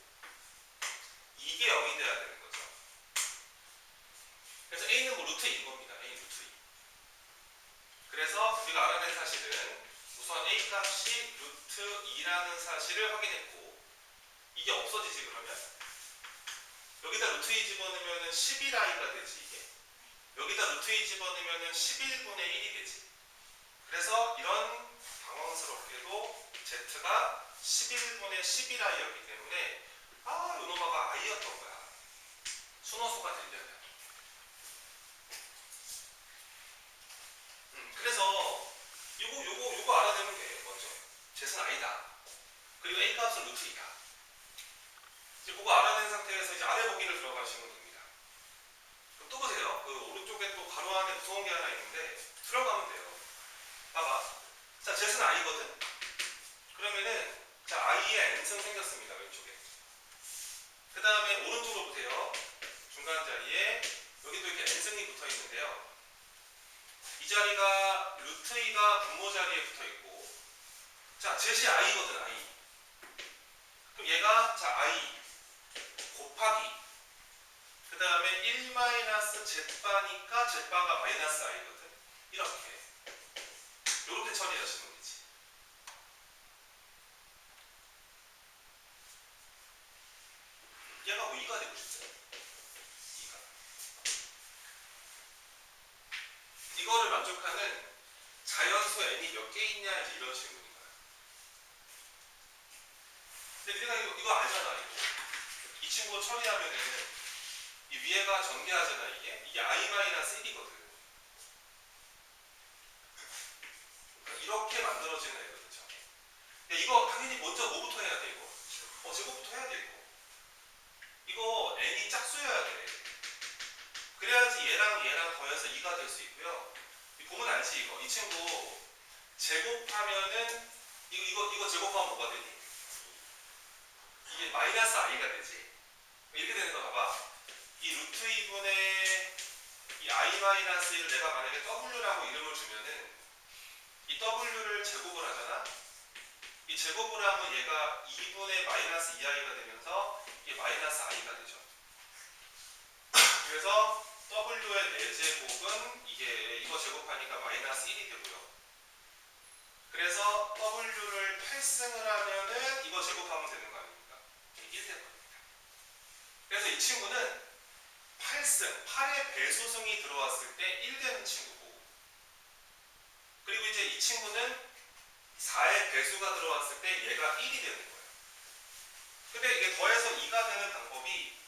이게 0이 돼야 되는 거죠. 그래서 A는 뭐 루트 2인 겁니다. A 루트 2. 그래서 우리가 알아낸 사실은 우선 A 값이 루트 2라는 여기다 루트 2 집어넣으면 11i가 되지 이게. 여기다 루트 2 집어넣으면 11분의 1이 되지. 그래서 이런 당황스럽게도 z가 11분의 11i였기 때문에 요 놈아가 i였던 거야. 순호수가 되려면. 그래서 요거 알아내면 돼. 먼저 z는 i다. 그리고 a 값은 루트 2다. 이제 그거 알아낸 상태에서 이제 아래 보기를 들어가시면 됩니다. 그럼 또 보세요. 그 오른쪽에 또 가로 안에 무서운 게 하나 있는데 들어가면 돼요. 봐봐. 자, z는 i거든. 그러면은 자, i의 n승 생겼습니다. 왼쪽에. 그 다음에 오른쪽으로 보세요. 중간 자리에 여기 또 이렇게 n승이 붙어 있는데요. 이 자리가 루트 2가 분모 자리에 붙어 있고, 자, z이 i거든, i. 그럼 얘가 자, i 곱하기 그 다음에 1-z바니까 z바가 마이너스 i거든. 이렇게 요렇게 처리하시면 되지. 얘가 왜 2가 되고 싶어요? 2가. 이거를 만족하는 자연수 n이 몇 개 있냐 이런 질문인 거야. 근데 우리가 이거 알잖아. 이 친구 처리하면은 이 위에가 전개하잖아. 이게 i-1이거든. 이렇게 만들어지는 애거든. 근데 이거 당연히 먼저 뭐부터 해야 돼? 이거 제곱부터 해야 돼. 이거 n이 짝수여야 돼. 그래야지 얘랑 더해서 2가 될 수 있고요. 보면 알지 이거. 이 친구 제곱하면은 이거 제곱하면 뭐가 되니? 이게 마이너스 i가 되지. 이렇게 되는 거 봐봐. 이 루트 2분의 이 i-1을 내가 만약에 w라고 이름을 주면은 이 w를 제곱을 하잖아. 이 제곱을 하면 얘가 2분의 마이너스 2i가 되면서 이게 마이너스 i가 되죠. 그래서 w의 4제곱은 이거 제곱하니까 마이너스 1이 되고요. 그래서 w를 8승을 하면은 이거 제곱하면 되는 거 아닙니까? 이게 1 되는 겁니다. 그래서 이 친구는 8승, 8의 배수승이 들어왔을 때 1 되는 친구고, 그리고 이제 이 친구는 4의 배수가 들어왔을 때 얘가 1이 되는 거예요. 근데 이게 더해서 2가 되는 방법이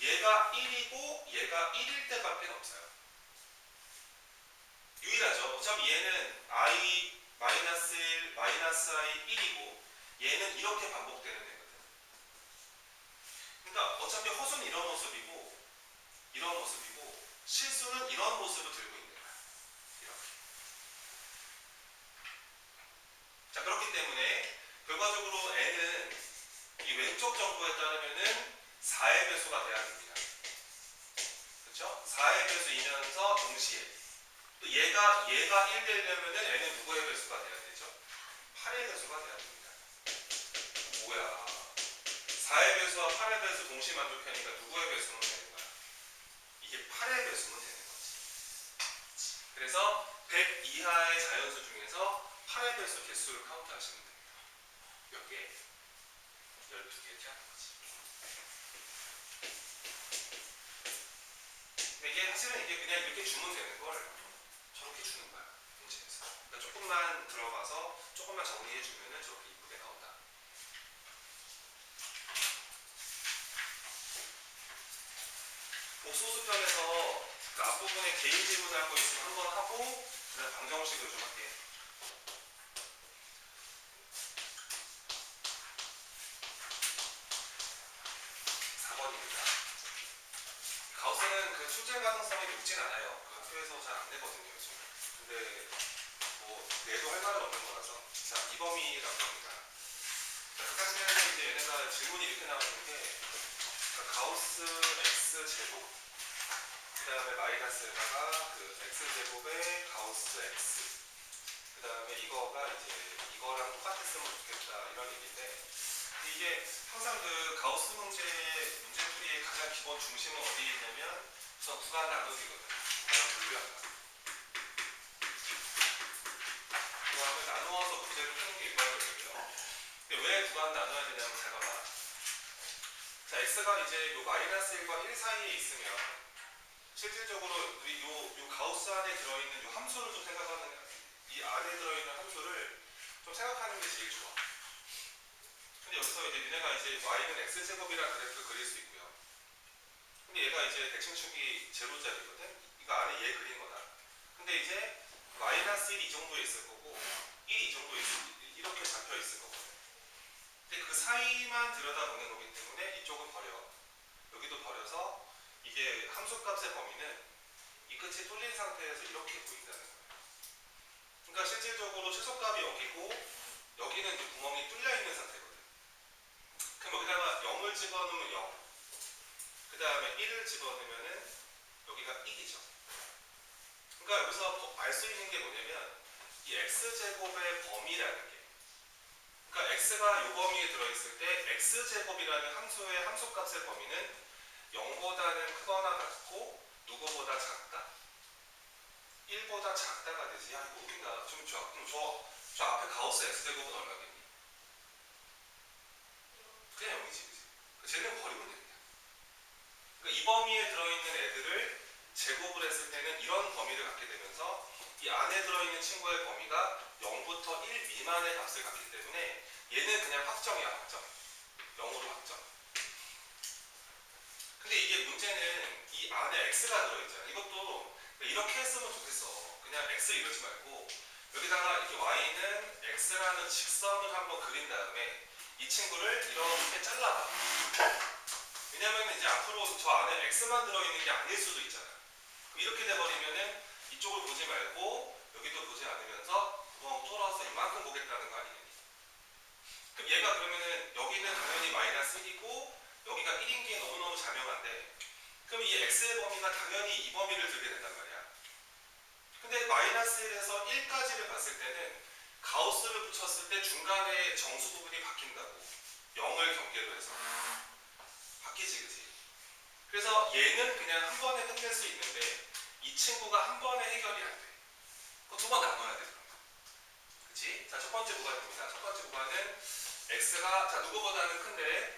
얘가 1이고 얘가 1일 때밖에 없어요. 유일하죠. 어차피 얘는 i 마이너스 1 마이너스 i 1이고 얘는 이렇게 반복되는 애거든. 그러니까 어차피 허수는 이런 모습이고 실수는 이런 모습을 들고 있는 거야. 이렇게. 자, 그렇기 때문에 결과적으로 n은 이 왼쪽 정보에 따르면은 4의 배수가 돼야 됩니다. 그렇죠? 4의 배수이면서 동시에 또 얘가 1 되려면은 n은 누구의 배수가 돼야 되죠? 8의 배수가 돼야 됩니다. 뭐야? 4의 배수와 8의 배수 동시 만족하니까 누구의 배수는 되는 거야? 이게 8의 배수는 되는 거지. 그래서 100 이하의 자연수 중에서 8의 배수 개수를 카운트하시면 됩니다. 몇 개? 12개 이렇게 하는 거지. 근데 이게 사실은 이게 그냥 이렇게 주면 되는 걸 저렇게 주는 거야. 문제에서. 그러니까 조금만 들어가서 조금만 정리해주면은 저렇게 이쁘게 나온다. 옥소수편에서 그 앞부분에 개인 질문할 거 있으면 한번 하고 그다음 방정식을 좀 할게. 가우스는 그 출제 가능성이 높진 않아요. 그 학교에서 잘 안 내거든요, 요즘. 근데 뭐 내도 할 말은 없는 거라서. 자, 이 범위라고 합니다. 자, 그 당시에는 이제 얘네가 질문이 이렇게 나오는 게 가우스 x 제곱 그 다음에 마이너스에다가 그 x 제곱에 가우스 x 그 다음에 이거가 이제 이거랑 똑같았으면 좋겠다 이런 얘기인데, 이게 항상 그 가우스 문제풀이의 가장 기본 중심은 어디에 있냐면 우선 구간 나누기거든. 구간 분류한다. 구간을 나누어서 문제를 푸는 게 일반적이고요. 근데 왜 구간 나눠야 되냐면 잘 봐봐. 자, x가 이제 요 마이너스 1과 1 사이에 있으면 실질적으로 우리 요 가우스 안에 들어있는 요 함수를 좀 생각하는, 이 안에 들어있는 함수를 좀 생각하는 게 제일 좋아. 근데 여기서 이제 니네가 이제 y는 x제곱이라는 그래프를 그릴 수 있고요. 근데 얘가 이제 대칭축이 제로짜리거든. 이거 안에 얘 그린 거다. 근데 이제 마이너스 1 이 정도에 있을 거고 1 이 정도에 이렇게 잡혀 있을 거거든. 근데 그 사이만 들여다보는 거기 때문에 이쪽은 버려. 여기도 버려서 이게 함수값의 범위는 이 끝이 뚫린 상태에서 이렇게 보인다는 거예요. 그러니까 실질적으로 최소값이 여기고 여기는 이제 구멍이 뚫려 있는 상태거든. 그럼 여기다가 0을 집어넣으면 0, 그 다음에 1을 집어넣으면은 여기가 1이죠. 그러니까 여기서 알 수 있는 게 뭐냐면 이 x제곱의 범위라는 게, 그러니까 x가 이 범위에 들어있을 때 x제곱이라는 함수의 함수값의 범위는 0보다는 크거나 같고 누구보다 작다? 1보다 작다가 되지. 야, 이거 웃긴다. 저 앞에 가우스 x제곱은 얼마겠니? 그냥 0이지, 그치? 쟤는 버리면 됩니다. 그러니까 이 범위에 들어있는 애들을 제곱을 했을 때는 이런 범위를 갖게 되면서 이 안에 들어있는 친구의 범위가 0부터 1 미만의 값을 갖기 때문에 얘는 그냥 확정이야, 확정. 0으로 확정. 근데 이게 문제는 이 안에 x가 들어있잖아. 이것도 이렇게 했으면 좋겠어. 그냥 x 이러지 말고 여기다가 이렇게 y는 x라는 직선을 한번 그린 다음에 이 친구를 이렇게 잘라봐. 왜냐면 이제 앞으로 저 안에 x만 들어있는 게 아닐 수도 있잖아. 그럼 이렇게 돼버리면은 이쪽을 보지 말고 여기도 보지 않으면서 구멍 뚫어서 이만큼 보겠다는 거 아니겠니? 그럼 얘가 그러면은 여기는 당연히 마이너스 1이고 여기가 1인 게 너무너무 자명한데, 그럼 이 x의 범위가 당연히 이 범위를 들게 된단 말이야. 근데 마이너스 1에서 1까지를 봤을 때는 가우스를 붙였을 때 중간에 정수 부분이 바뀐다고. 0을 경계로 해서 바뀌지, 그치? 그래서 얘는 그냥 한 번에 끝낼 수 있는데 이 친구가 한 번에 해결이 안 돼. 그거 두 번 나눠야 돼. 그치? 자, 첫 번째 구간입니다. 첫 번째 구간은 x가 자 누구보다는 큰데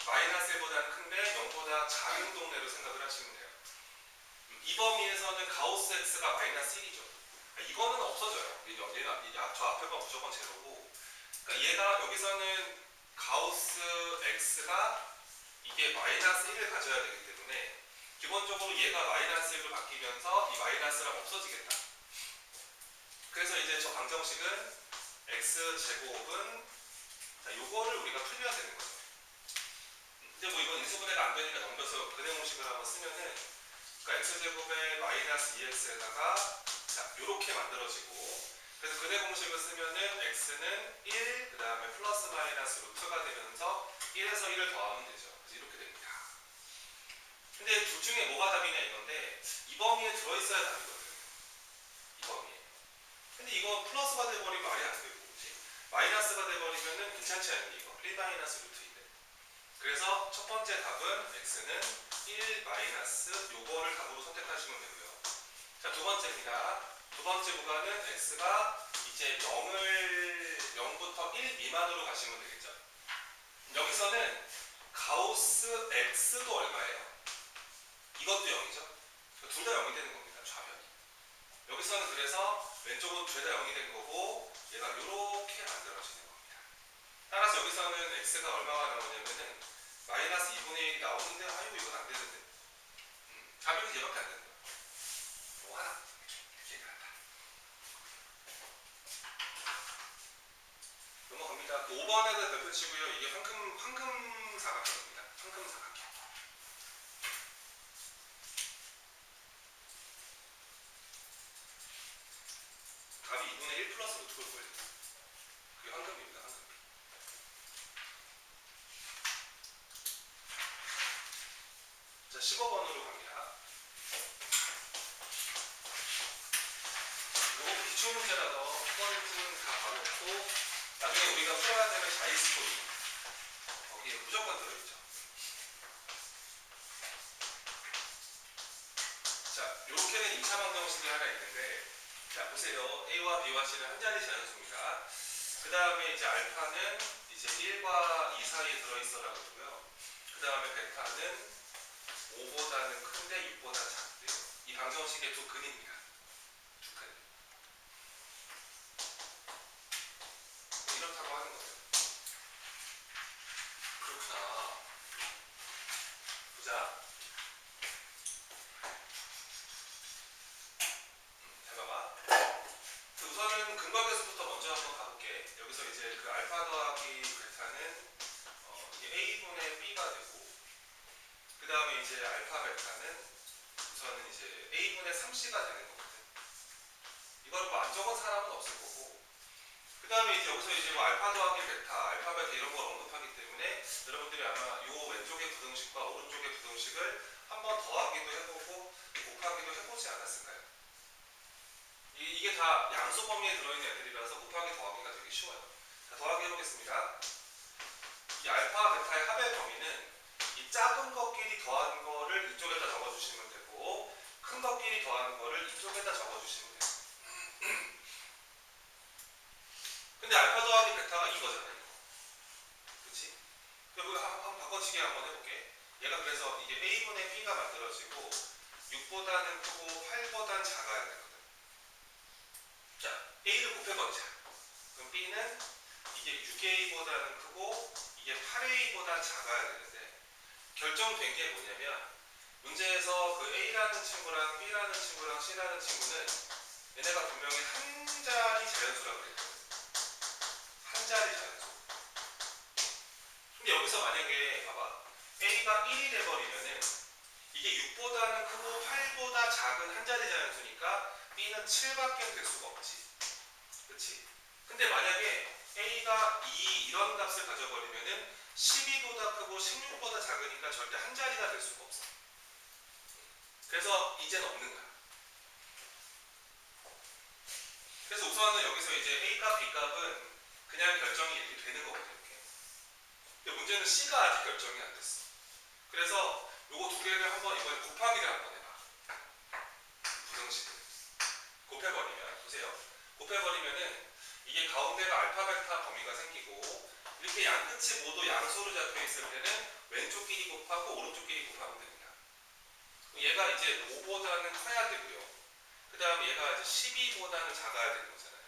마이너스 1보다는 큰데 0보다 작은 동네로 생각을 하시면 돼요. 이 범위에서는 가우스 x가 마이너스 1이죠. 이거는 없어져요. 얘가 저 앞에 건 무조건 제로고, 그러니까 얘가 여기서는 가우스 x가 이게 마이너스 1을 가져야 되기 때문에 기본적으로 얘가 마이너스 1로 바뀌면서 이 마이너스랑 없어지겠다. 그래서 이제 저 방정식은 x제곱은 자 요거를 우리가 풀려야 되는 거죠. 근데 뭐 이건 인수분해가 안 되니까 넘겨서 근해 공식을 한번 쓰면은, 그러니까 x제곱에 마이너스 2x에다가 자 요렇게 만들어지고, 그래서 근해 공식을 쓰면은 x는 1, 그 다음에 플러스 마이너스 루트가 되면서 1에서 1을 더하면 되죠. 그래서 이렇게 됩니다. 근데 둘 중에 뭐가 답이냐 이건데 이 범위에 들어있어야 답이거든. 이 범위에. 근데 이거 플러스가 돼버리면 말이 안 되고, 그치? 마이너스가 돼버리면은 괜찮지 않니 이거? 1 마이너스 루트인데. 그래서 첫 번째 답은 x는 1 마이너스 요거를 답으로 선택하시면 되고요. 자, 두 번째입니다. 두 번째 구간은 x가 이제 0부터 1 미만으로 가시면 되겠죠. 여기서는 가우스 x도 얼마예요? 이것도 0이죠. 둘 다 0이 되는 겁니다. 좌변이. 여기서는 그래서 왼쪽은 죄다 0이 된 거고 얘가 이렇게 만들어지는 겁니다. 따라서 여기서는 x가 얼마가 나오냐면은 마이너스 2분의 1이 나오는데 아이고 이건 안 되는데 답이 얘밖에 안 되는 거야. 뭐 하나 이렇게 나왔다. 넘어갑니다. 5번에다 덧붙이고요. 이게 황금 사각형입니다. 황금 사각형. 답이 2분의 1 플러스 루트로 보여요. 그게 황금입니다. 황금. 자, 15번으로 갑니다. 이거 기출문제라서 한 번쯤은 다 봐놓고 나중에 우리가 풀어야 되는 자이스토리 거기에 무조건 들어있죠. 자, 요렇게는 2차 방정식이 하나 있는데, 자 보세요. A와 B와 C는 한 자리 자연수입니다. 그 다음에 이제 알파는 이제 1과 2 사이에 들어있어라고 했고요. 다음에 베타는 5보다는 큰데 6보다 작대요. 이 방정식의 두 근입니다. 두 근. 이렇다고 하는 거예요. 그렇구나. 보자. 잘 봐봐. 우선은 근각에서부터 먼저 한번 가볼게. 여기서 이제 그 알파 더하기 베타는 이게 A분의 B가 되고, 그 다음에 이제 알파 베타는 우선은 이제 A분의 3C가 되는 거거든. 이거를 뭐 안 적은 사람은 없을 거고, 그 다음에 이제 여기서 이제 뭐 알파 더하기 베타, 알파 베타 이런 걸 언급하기 때문에 여러분들이 아마 요 왼쪽의 부등식과 오른쪽의 부등식을 한번 더하기도 해보고 곱하기도 해보지 않았을까요? 이게 다 양수 범위에 들어있는 애들이라서 곱하기 더하기가 되게 쉬워요. 자, 더하기 해보겠습니다. 이 알파 베타의 합의 범위는 이 작은 것끼리 더한 거를 이쪽에다 적어주시면 되고, 큰 것끼리 더한 거를 이쪽에다 적어주시면 돼요. 근데 알파 더하기 베타가 이거잖아요. 그치? 그리고 한번 바꿔치기 한번 해볼게. 얘가 그래서 이게 A분의 B가 만들어지고 6보다는 크고 8보다는 작아야 되거든. 자, A를 곱해버리자. 그럼 B는 이게 6A보다는 크고 이게 8A보다 작아야 되는데, 결정된 게 뭐냐면 문제에서 그 A라는 친구랑 B라는 친구랑 C라는 친구는 얘네가 분명히 한 자리 자연수라고 그랬거든. 한 자리 자연수. 근데 여기서 만약에 봐봐, A가 1이 돼버리면은 이게 6보다는 크고 8보다 작은 한 자리 자연수니까 B는 7밖에 될 수가 없지. 그치? 근데 만약에 A가 2 이런 값을 가져버리면은 12보다 크고 16보다 작으니까 절대 한 자리가 될 수가 없어. 그래서 이제는 없는 거야. 그래서 우선은 여기서 이제 A값, B값은 그냥 결정이 이렇게 되는 거거든요. 이렇게. 근데 문제는 C가 아직 결정이 안 됐어. 그래서 요거 두 개를 한번 이번에 곱하기를 한번 해봐. 부등식을 곱해버리면, 보세요. 곱해버리면은 이게 가운데가 알파 베타 범위가 생기고, 이렇게 양 끝이 모두 양수로 잡혀 있을 때는 왼쪽끼리 곱하고 오른쪽끼리 곱하면 됩니다. 얘가 이제 5보다는 커야 되고요. 그 다음에 얘가 이제 12보다는 작아야 되는 거잖아요.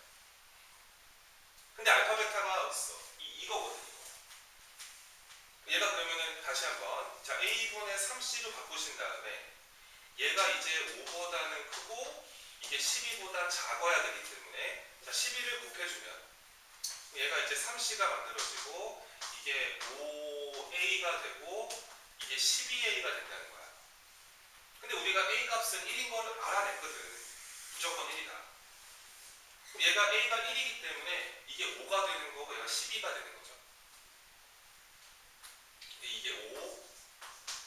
근데 알파 베타가 어딨어? 이거거든, 이거. 얘가 그러면은 다시 한번, 자, A분의 3C로 바꾸신 다음에 얘가 이제 5보다는 크고 이게 12보다 작아야 되기 때문에, 자, 12를 곱해주면 얘가 이제 3C가 만들어지고 이게 5A가 되고 이게 12A가 된다는 거야. 근데 우리가 A 값은 1인 걸 알아냈거든. 무조건 1이다. 그럼 얘가 A가 1이기 때문에 이게 5가 되는 거고 얘가 12가 되는 거죠. 근데 이게 5,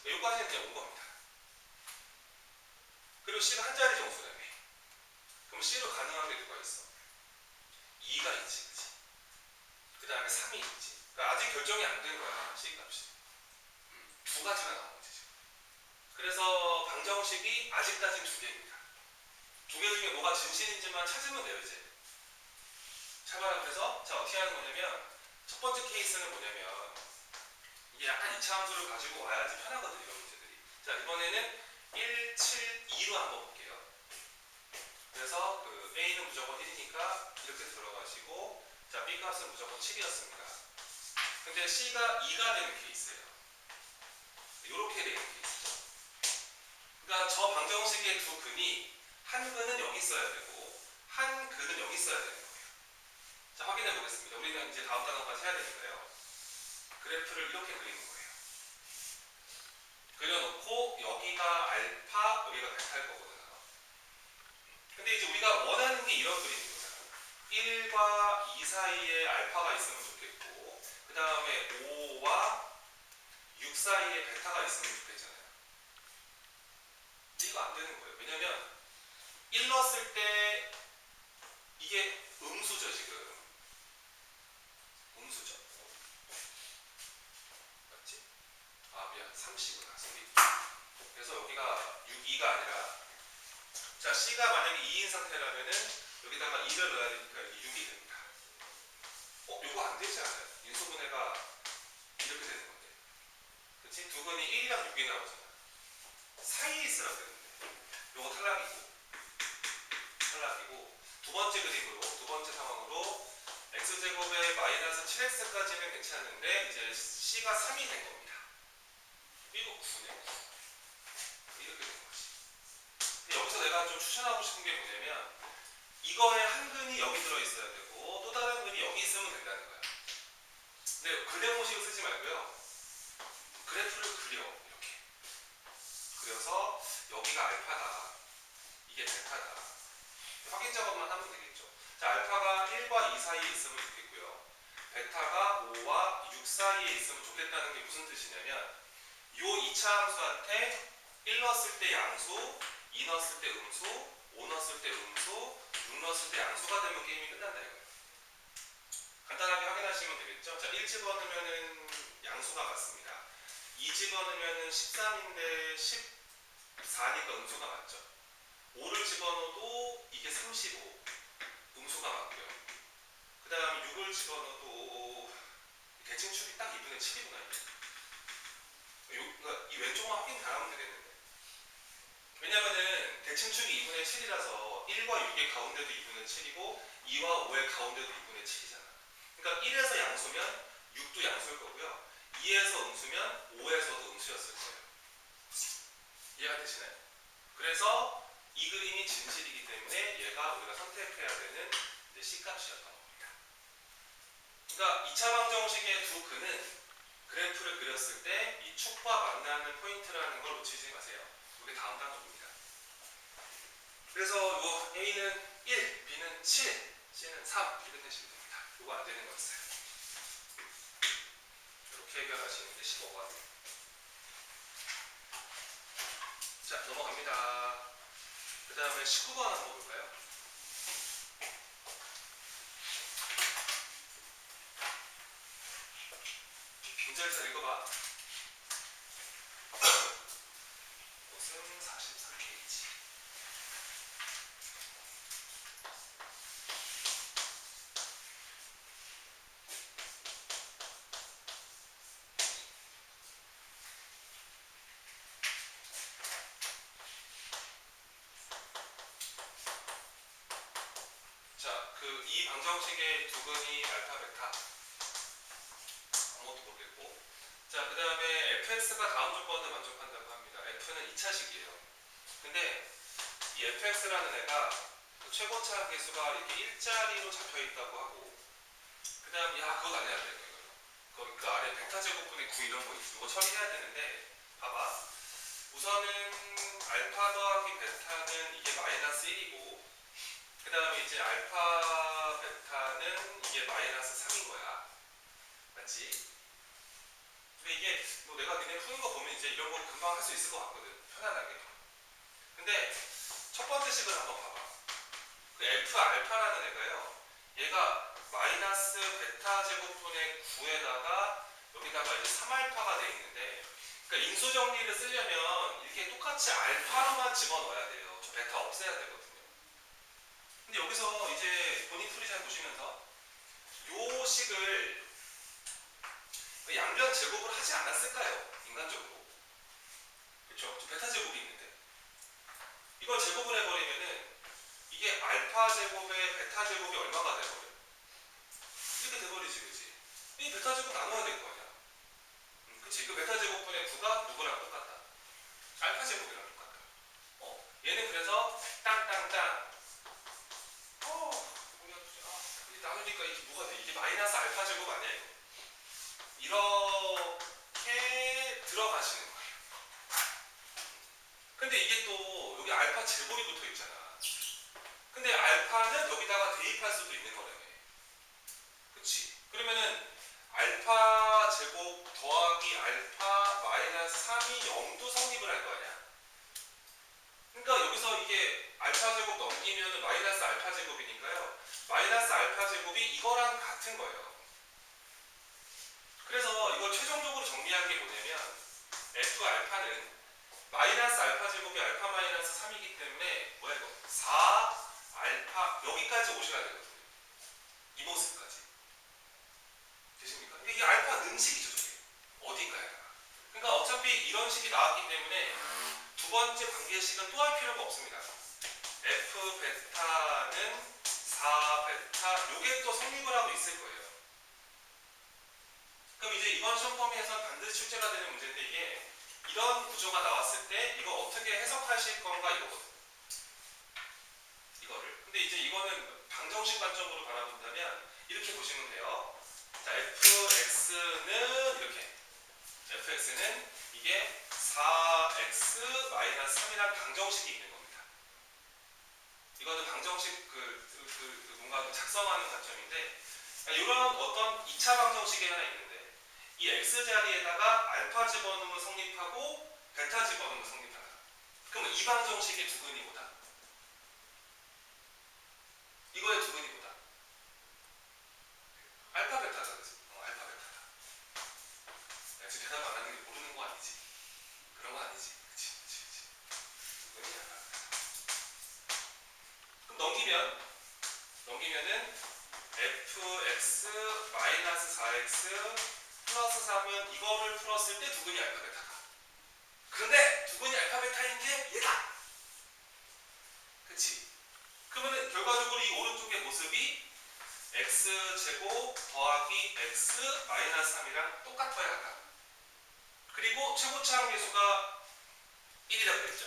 여기까지는 그냥 온 겁니다. 그리고 C가 한 자리 정수라며. 그럼 C로 가능한 게 누가 있어? 2가 있지, 그치? 그 다음에 3이 있지. 그러니까 아직 결정이 안 된 거야, C 값이. 두 가지가 나온 거지, 지금. 그래서 방정식이 아직까지 두 개입니다. 두 개 중에 뭐가 진실인지만 찾으면 돼요, 이제. 차바라. 그래서 자, 어떻게 하는 거냐면, 첫 번째 케이스는 뭐냐면, 이게 약간 이차 함수를 가지고 와야지 편하거든요, 이런 문제들이. 자, 이번에는 1, 7, 2로 한번 볼게요. 그래서 그 A는 무조건 1이니까 이렇게 들어가시고, 자, B 값은 무조건 7이었습니다. 근데 C가 2가 되는 케이스예요. 이렇게 되는 케이스죠. 그러니까 저 방정식의 두 근이 한 근은 여기 있어야 되고 한 근은 여기 있어야 되는 거예요. 자, 확인해 보겠습니다. 우리는 이제 다음 단어까지 해야 되니까요. 그래프를 이렇게 그리는 거예요. 그려놓고 여기가 알파, 여기가 베타일 거거든요. 근데 이제 우리가 원하는 게 이런 그림인 거잖아요. 1과 2 사이에 알파가 있으면 좋겠고, 그 다음에 5와 6 사이에 베타가 있으면 좋겠잖아요. 이거 안 되는 거예요. 왜냐면 1 넣었을 때 이게 음수죠, 지금. 음수죠. 맞지? 아, 미안. 3C구나. 소리. 그래서 여기가 6, 2가 아니라, 자, C가 만약에 2인 상태라면은 여기다가 2를 넣어야 되니까 6이 됩니다. 요거 안 되지 않아요? 인수분해가 이렇게 되는 건데. 그치? 두근이 1이랑 6이 나오잖아. 사이에 있으라 그랬는데 요거 탈락이고 두 번째 그림으로 두 번째 상황으로 x제곱에 마이너스 7x까지는 괜찮은데 이제 c가 3이 된 겁니다. 이거 9네. 이렇게 된 거지. 근데 여기서 내가 좀 추천하고 싶은 게 뭐냐면 이거의 한 근이 여기 들어있어야 되고 또 다른 근이 여기 있으면 된다는 거야. 근데 그래모식을 쓰지 말고요. 그래프를 그려. 이렇게. 그려서 여기가 알파다. 이게 베타다. 확인 작업만 하면 되겠죠. 자, 알파가 1과 2 사이에 있으면 좋겠고요. 베타가 5와 6 사이에 있으면 좋겠다는 게 무슨 뜻이냐면 요 2차 함수한테 1 넣었을 때 양수, 2 넣었을 때 음수, 5 넣었을 때 음수, 6 넣었을 때 양수가 되면 게임이 끝난다 이거예요. 간단하게 확인하시면 되겠죠. 자, 1 집어넣으면 양수가 맞습니다. 2 집어넣으면 13인데 14니까 음수가 맞죠. 5를 집어넣어도 이게 35 음수가 맞고요. 그 다음에 6을 집어넣어도 대칭축이 딱 2분의 7이구나. 그러니까 이 왼쪽만 확인 다 하면 되겠는데 왜냐면은 대칭축이 2분의 7이라서 1과 6의 가운데도 2분의 7이고 2와 5의 가운데도 2분의 7이잖아. 그러니까 1에서 양수면 6도 양수일 거고요. 2에서 음수면 5에서도 음수였을 거예요. 이해가 되시나요? 그래서 이 그림이 진실이기 때문에 얘가 우리가 선택해야 되는 이제 C값이었던 겁니다. 그러니까 2차 방정식의 두 근은 그래프를 그렸을 때 이 축과 만나는 포인트라는 걸 놓치지 마세요. 이게 다음 단어입니다. 그래서 요 A는 1, B는 7, C는 3 이렇게 내시면 됩니다. 이거 안 되는 거였어요. 이렇게 해결하시는 게 15번. 자, 넘어갑니다. 그 다음에 19번 한번 볼까요? 빈자리 잘 읽어봐. 옷은 43kg. 자, 이 방정식의 두 근이 알파, 베타. 아무것도 모르겠고. 자, 그 다음에 fx가 다음 조건을 만족한다고 합니다. f는 2차식이에요. 근데 이 fx라는 애가 최고차 계수가 이렇게 일자리로 잡혀 있다고 하고, 그 다음, 그거 아니야, 안 돼. 그 아래 베타 제곱분의 9 이런 거 있어. 이거 처리해야 되는데, 봐봐. 우선은 알파 더하기 베타는 이게 마이너스 1이고, 그 다음에 이제 알파 베타는 이게 마이너스 3인 거야. 맞지? 근데 이게 뭐 내가 그냥 푸는 거 보면 이제 이런 거 금방 할 수 있을 것 같거든. 편안하게. 근데 첫 번째 식을 한번 봐봐. 그 F 알파라는 애가요. 얘가 마이너스 베타 제곱분의 9에다가 여기다가 이제 3알파가 돼 있는데, 그러니까 인수 정리를 쓰려면 이렇게 똑같이 알파로만 집어넣어야 돼요. 저 베타 없애야 되거든요. 근데 여기서 이제 본인 풀이 잘 보시면서 요 식을 양변 제곱을 하지 않았을까요? 인간적으로. 그렇죠? 베타 제곱이 있는데 이걸 제곱을 해버리면은 이게 알파 제곱에 베타 제곱이 얼마가 돼버려? 이렇게 돼버리지, 그치? 이 베타 제곱 나눠야 될 거 아니야? 그치? 그 베타 제곱분의 9가 누구랑 똑같다? 알파 제곱이랑 똑같다. 얘는 그래서 땅땅땅. 나누니까 이게 뭐가 돼? 이게 마이너스 알파 제곱 아니야, 이거? 이렇게 들어가시는 거예요. 근데 이게 또 여기 알파 제곱이 붙어 있잖아. 근데 알파는 여기다가 대입할 수도 있는 거라며. 그치? 그러면은 알파 제곱 더하기 알파 마이너스 3이 0도 성립을 할 거 아니야? 그러니까 여기서 이게 알파 제곱 넘기면 마이너스 알파 제곱이니까요. 마이너스 알파 제곱이 이거랑 같은 거예요. 그래서 이걸 최종적으로 정리한 게 뭐냐면 F 알파는 마이너스 알파 제곱이 알파 마이너스 3이기 때문에 뭐야 이거? 4 알파 여기까지 오셔야 되거든요. 이 모습까지. 되십니까? 이게 알파 능식이죠, 저게. 어딘가에다가. 그러니까 어차피 이런 식이 나왔기 때문에 두 번째 관계식은 또 할 필요가 없습니다. F 베타는 4 베타 요게 또 성립을 하고 있을 거예요. 그럼 이제 이번 시험 범위에서는 반드시 출제가 되는 문제인데 이게 이런 구조가 나왔을 때 이거 어떻게 해석하실 건가 이거거든. 이거를. 근데 이제 이거는 방정식 관점으로 바라본다면 이렇게 보시면 돼요. 자, fx는 이렇게. fx는 이게 4x-3이라는 방정식이 있는 겁니다. 이거는 방정식 뭔가 작성하는 관점인데 이런 어떤 2차 방정식이 하나 있는데 이 x 자리에다가 알파 집어넣으면 성립하고 베타 집어넣으면 성립한다. 그러면 이 방정식의 두근이 뭐다? 이거의 두근이 뭐다? 알파 베타다. 그치? 알파 베타다. 야, 지금 대답 안 하는 게 모르는 거 아니지? 그런 거 아니지? 그치? 두근이 알파 베타. 그럼 넘기면은 fx-4x 플러스 3은 이거를 풀었을 때 두근이 알파 베타가. 그런데 두근이 알파 베타인 게 얘다. 그치? 그러면은 결과적으로 이 오른쪽의 모습이 x제곱 더하기 x-3이랑 똑같아야 한다. 그리고 최고차항 계수가 1이라고 그랬죠.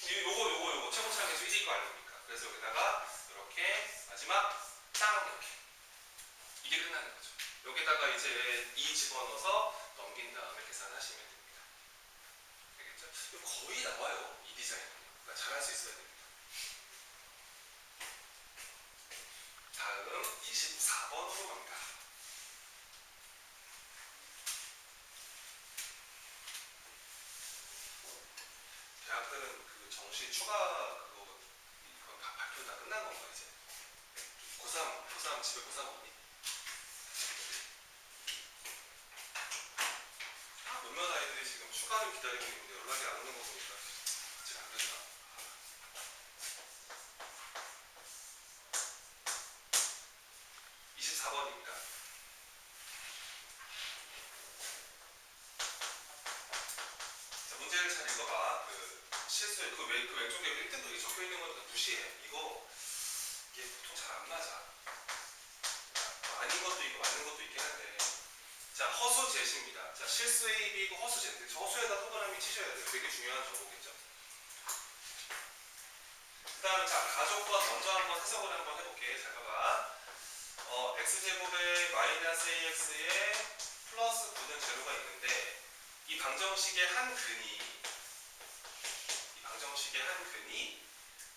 요거 최고차항 계수 1일 거 아닙니까? 그래서 여기다가 이렇게 마지막 땅 이렇게 이게 끝나는 거죠. 여기다가 이제 2 집어넣어서 넘긴 다음에 계산하시면 됩니다. 되겠죠? 이거 거의 나와요. 이 디자인은. 그러니까 잘할 수 있어야 됩니다. 다음 24번으로 갑니다. 대학들은 그 정시 추가 이거 발표 다 끝난 건가 이제? 고3 집에 고3 없니? 몇몇 아이들이 지금 추가를 기다리고 있는데 연락이 안 오는 거 보니까 아직 안 됐나? 24번입니다. 자, 문제를 잘 읽어봐. 실수에 그 왼쪽에 1등도 적혀 있는 건 무시해. 이게 보통 잘 안 맞아. 아닌 것도 있고 맞는 것도 있긴 한데. 자, 허수 제시입니다. 자, 실수 A, B고 허수 제인데 저 허수에다 동그라미 치셔야 돼요. 되게 중요한 정보겠죠. 그 다음에 자, 가족과 먼저 한번 해석을 한번 해볼게. 잘 봐봐. x제곱에 마이너스 ax에 플러스 9는 제로가 있는데 이 방정식의 한 근이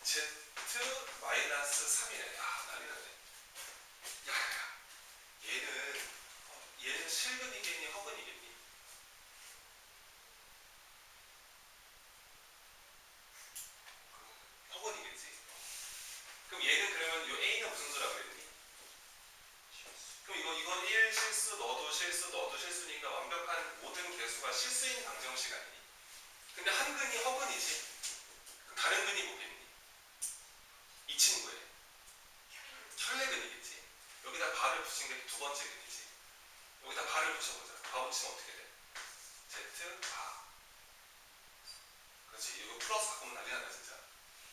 z 마이너스 3이네. 야, 난리 났네. 야. 얘는 실근이겠니 허근이겠니? 허근이겠지. 그럼 얘는 그러면 이 A는 무슨 수라고 그랬니? 그럼 이건 1 실수 너도 실수니까 완벽한 모든 개수가 실수인 방정식 아니니? 근데 한 근이 허근이지. 그럼 다른 근이 뭐겠니? 이 친구의 혈내근이겠지. 여기다 바를 붙인 게 두 번째 근이지. 여기다 바를 붙여보자. 바 붙이면 어떻게 돼? Z 바. 그렇지. 이거 플러스 바꾸면 난리 난다 진짜.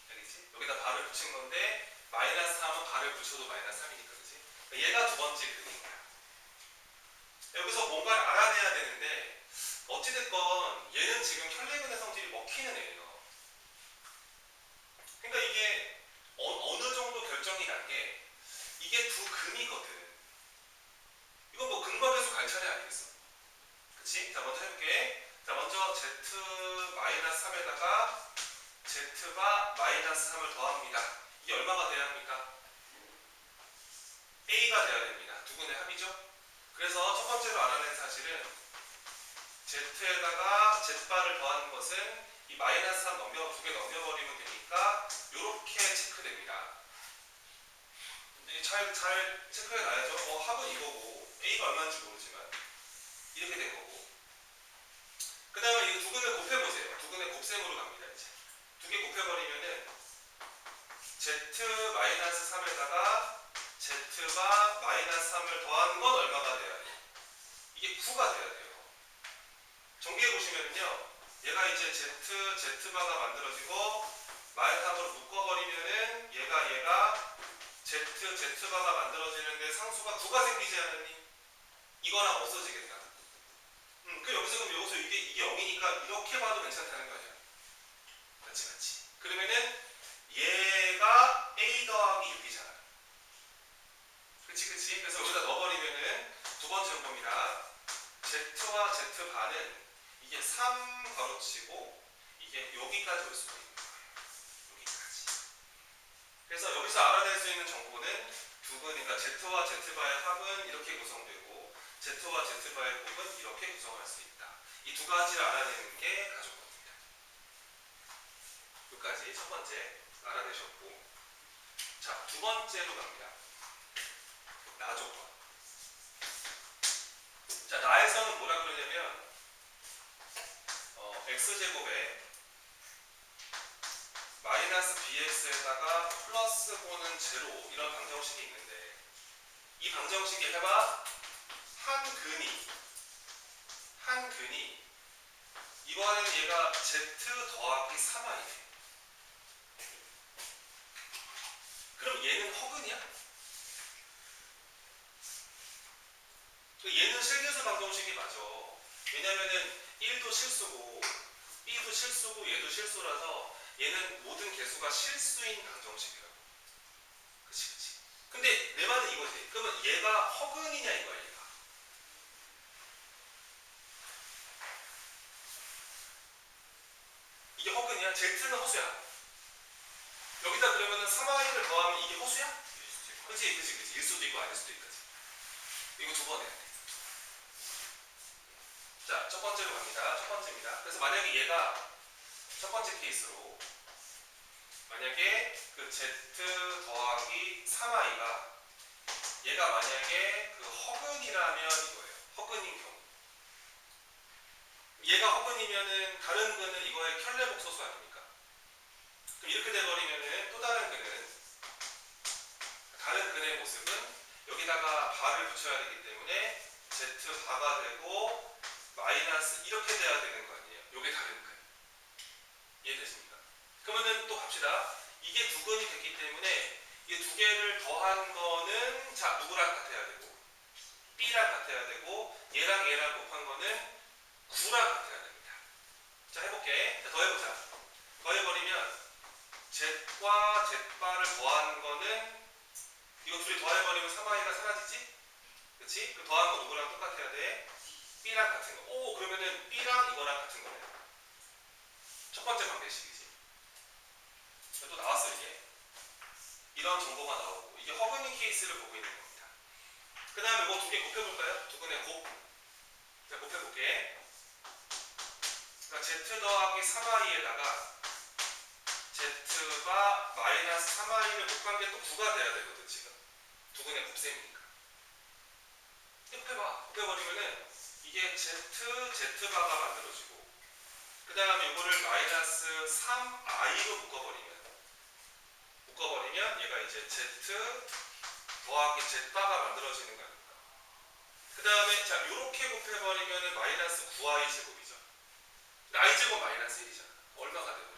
알겠지? 여기다 바를 붙인 건데 마이너스 3은 바를 붙여도 마이너스 3이니까 그렇지? 얘가 두 번째 근인 거야. 여기서 뭔가를 알아내야 되는데 어찌됐건 얘는 지금 혈내근의 성질이 먹히는 애예요. 그러니까 이게 어느 정도 결정이 난 게 이게 두 근이거든. 이건 뭐 근거계수 갈 차례 아니겠어? 그치? 자, 먼저 해볼게. 자, 먼저 z-3에다가 z바 마이너스 3을 더합니다. 이게 얼마가 돼야 합니까? a가 돼야 됩니다. 두 근의 합이죠? 그래서 첫 번째로 알아낸 사실은 z에다가 z바를 더하는 것은 이 마이너스 3 두 개 넘겨버리면 되니까 이렇게 체크됩니다. 잘 체크해 놔야죠. 합은 이거고 a가 얼마인지 모르지만 이렇게 된 거고. 그 다음에 이 두 근을 곱해보세요. 두 근의 곱셈으로 갑니다. 이제 두 개 곱해버리면은 z-3에다가 z바 마이너스 3을 더하는 건 얼마가 돼야 돼요? 이게 9가 돼야 돼요. 정리해 보시면은요, 얘가 이제 Z바가 만들어지고 마이너스로 묶어버리면은 얘가 Z바가 만들어지는데 상수가 9가 생기지 않았니? 이거랑 없어지겠다. 그 여기서 그럼 여기서 이게 0이니까 이렇게 봐도 괜찮다는 거 아니야? 맞지. 그러면은 얘가 A 더하기 6이잖아. 그치. 그래서 여기다 넣어버리면은 두 번째 용법이라 Z와 Z바는 이게 3 괄호치고 이게 여기까지 올 수가 있는 거예요. 여기까지. 그래서 여기서 알아낼 수 있는 정보는 그러니까 Z와 Z바의 합은 이렇게 구성되고 Z와 Z바의 곱은 이렇게 구성할 수 있다. 이 두 가지를 알아내는 게 가족법입니다. 여기까지 첫 번째 알아내셨고, 자, 두 번째로 갑니다. 나조법. 자, 나에서는 뭐라 그러냐면 x제곱에 마이너스 bx에다가 플러스 5는 제로, 이런 방정식이 있는데, 이 방정식이 해봐 한 근이 이번에는 얘가 z 더하기 3i네. 그럼 얘는 허근이야? 얘는 실계수 방정식이 맞아. 왜냐면은 1도 실수고 B도 실수고 얘도 실수라서 얘는 모든 개수가 실수인 방정식이라고. 그치. 근데 내 말은 이거지. 그러면 얘가 허근이냐 이거야, 얘가. 이게 허근이야? Z는 허수야. 여기다 그러면은 3i를 더하면 이게 허수야? 그치. 일 수도 있고 아닐 수도 있겠지. 이거 두 번 해야 돼. 자, 첫 번째로 갑니다. 첫 번째입니다. 그래서 만약에 얘가 첫 번째 케이스로 만약에 그 Z 더하기 3i가 얘가 만약에 그 허근이라면 이거예요. 허근인 경우. 얘가 허근이면은 다른 근은 이거의 켤레복소수 아닙니까? 그럼 이렇게 돼버리면은 또 다른 근의 모습은 여기다가 바를 붙여야 되기 때문에 Z바가 되고 마이너스 이렇게 돼야 되는 거 아니에요? 요게 다른 근. 이해되십니까? 그러면은 또 갑시다. 이게 두 근이 됐기 때문에 이 두 개를 더한 거는 자 누구랑 같아야 되고 B랑 같아야 되고 얘랑 곱한 거는 9랑 같아야 됩니다. 자 해볼게. 자, 더해보자. 더해버리면 Z과 Z바를 더한 거는 이거 둘이 더해버리면 3i가 사라지지? 그치? 그 더한 거 누구랑 똑같아야 돼? B랑 같은 거. 오, 그러면은 B랑 이거랑 같은 거네. 첫 번째 관계식이지. 또 나왔어 이게. 이런 정보가 나오고 이게 허근인 케이스를 보고 있는 겁니다. 그 다음에 이거 두 개 곱해볼까요? 두 근의 곱. 자, 곱해볼게. 그러니까 Z 더하기 3i에다가 Z가 마이너스 3i를 곱한 게 또 9가 돼야 되거든 지금. 두 근의 곱셈이니까. 곱해봐. 곱해버리면은 이게 Z바가 만들어지고 그 다음에 이거를 마이너스 3i로 묶어버리면 얘가 이제 Z 더하기 Z바가 만들어지는 거 아닙니까? 그 다음에 자 이렇게 곱해버리면은 마이너스 9i 제곱이죠. 근데 i 제곱 마이너스 1이잖아. 얼마가 되버려?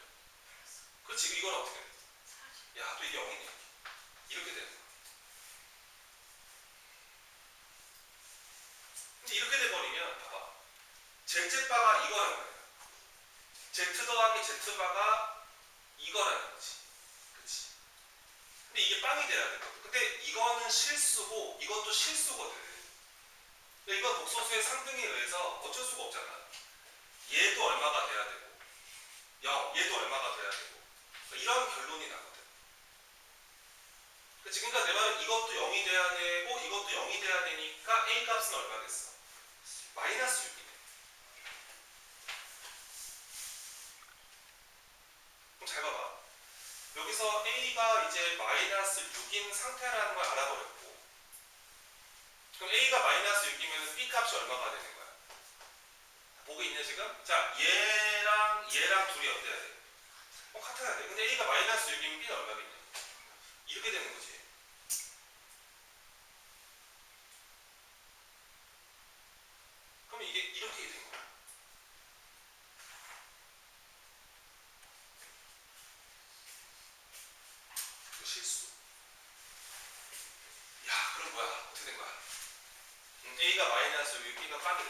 그렇지. 이건 어떻게 돼? 야, 또 이게 0이네. 이렇게 되는 거야. 근데 이렇게 돼버리면 봐봐. Z바가 이거라는 거야. Z 더하기 Z바가 이거라는 거지. 그치? 근데 이게 빵이 돼야 되거든. 근데 이거는 실수고 이것도 실수거든. 근데 이건 복소수의 상등에 의해서 어쩔 수가 없잖아. 얘도 얼마가 돼야 되고 0, 얘도 얼마가 돼야 되고 이런 결론이 나거든. 그러니까 내 말은 이것도 0이 돼야 되고 이것도 0이 돼야 되니까 A 값은 얼마 됐어? 마이너스 6이네. 그럼 잘 봐봐. 여기서 A가 이제 마이너스 6인 상태라는 걸 알아버렸고 그럼 A가 마이너스 6이면 B 값이 얼마가 되는 거야? 보고 있냐 지금? 자 얘랑 둘이 어때야 돼? 같아야 돼. 근데 A가 마이너스 6이면 B는 얼마겠냐? 이렇게 되는 거지. 그럼 이게 이렇게 된 거야. A가 마이너스 6, B가 빵이 돼.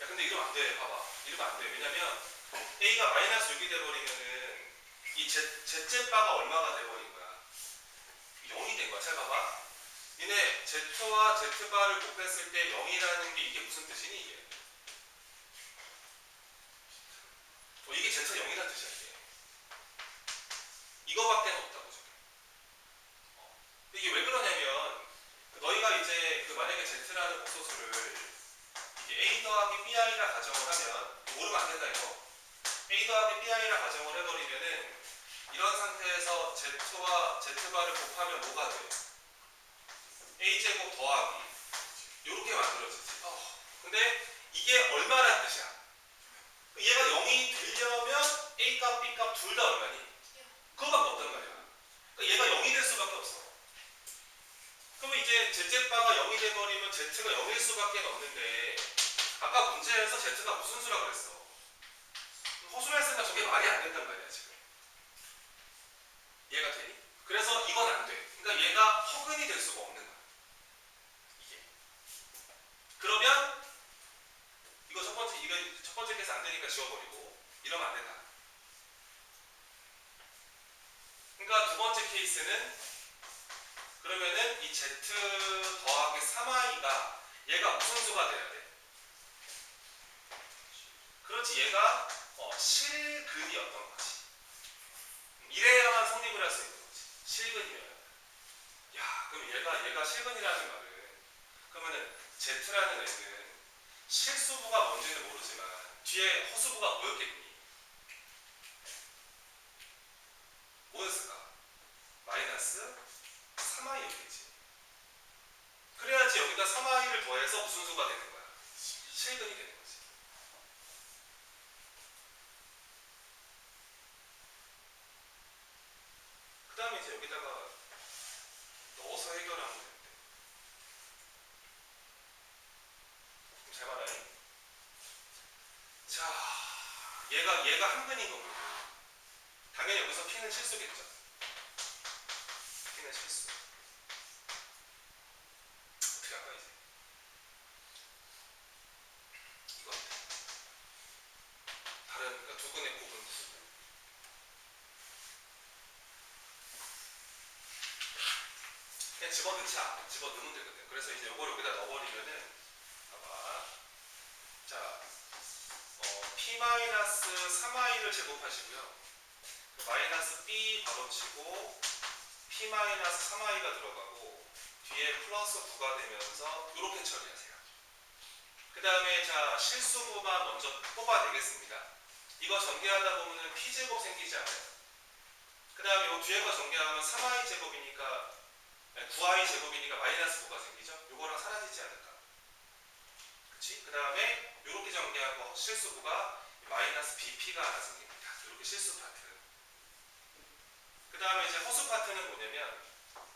야 근데 이러면 안 돼. 봐봐. 이러면 안 돼. 왜냐면 A가 마이너스 6이 돼버리면은 이 Z바가 얼마가 돼버린 거야? 0이 된 거야. 잘 봐봐. 니네 Z와 Z바를 곱했을 때 0이라는 게 이게 무슨 뜻이니 이게? 이게 Z가 0이라는 뜻이야 이게. 이거밖에 없다고 지금. 이게 왜 그러냐면 너희가 이제 만약에 Z라는 복소수를 이게 A 더하기 BI라 가정을 하면 모르면 안 된다 이거. A 더하기 BI라 가정을 해버리면은 이런 상태에서 Z와 Z바를 곱하면 뭐가 돼? A제곱 더하기 이렇게 만들어지지. 근데 이게 얼마란 뜻이야? 얘가 0이 되려면 A값 B값 둘 다 얼마니? 그거밖에 없단 말이야. 그러니까 얘가 0이 될 수밖에 없어. 그러면 이제 Z바가 0이 돼버리면 Z가 0일 수밖에 없는데 아까 문제에서 Z가 무슨 수라고 그랬어? 허술했으니까 저게 말이 안 된단 말이야 지금. 이해가 되니? 그래서 이건 안 돼. 그러니까 얘가 허근이 될 수가 없는 거야. 이게. 그러면 이거 첫 번째 케이스 안 되니까 지워버리고 이러면 안 된다. 그러니까 두 번째 케이스는 그러면은 이 Z 더하기 3i가 얘가 무슨 수가 돼야 돼? 그렇지, 얘가 실근이었던 거지. 이래야만 성립을 할 수 있는 거지. 실근이어야 돼. 야, 그럼 얘가 실근이라는 말은 그러면은 Z라는 애는 실수부가 뭔지는 모르지만 뒤에 허수부가 뭐였겠니? 뭐였을까? 마이너스 3i였겠지. 그래야지 여기다 3i를 더해서 무슨 수가 되는 거야? 실근이 되는 거지. 그 다음에 이제 여기다가 넣어서 해결하면 되는데. 잘 봐라. 자, 얘가 한 근인 거고. 당연히 여기서 P는 실수겠죠. P는 실수. 어떻게 할까 이제? 이거 다른 그러니까 두 근의 곱은 두고. 그냥 집어넣자. 집어넣으면 되거든. 그래서 이제 이걸 여기다 넣어버리면은 봐봐. 자, P-3i를 제곱하시고요. 마이너스 B 괄호치고 P-3i가 들어가고 뒤에 플러스 9가 되면서 이렇게 처리하세요. 그 다음에 자 실수부만 먼저 뽑아내겠습니다. 이거 전개하다 보면은 P제곱 생기지 않아요? 그 다음에 이 뒤에 거 전개하면 3i 제곱이니까 9i 제곱이니까 마이너스 9가 생기죠? 요거랑 사라지지 않을까? 그치? 그 다음에 이렇게 전개하고 실수부가 마이너스 BP가 하나 생깁니다. 이렇게 실수 파트. 그 다음에 이제 허수 파트는 뭐냐면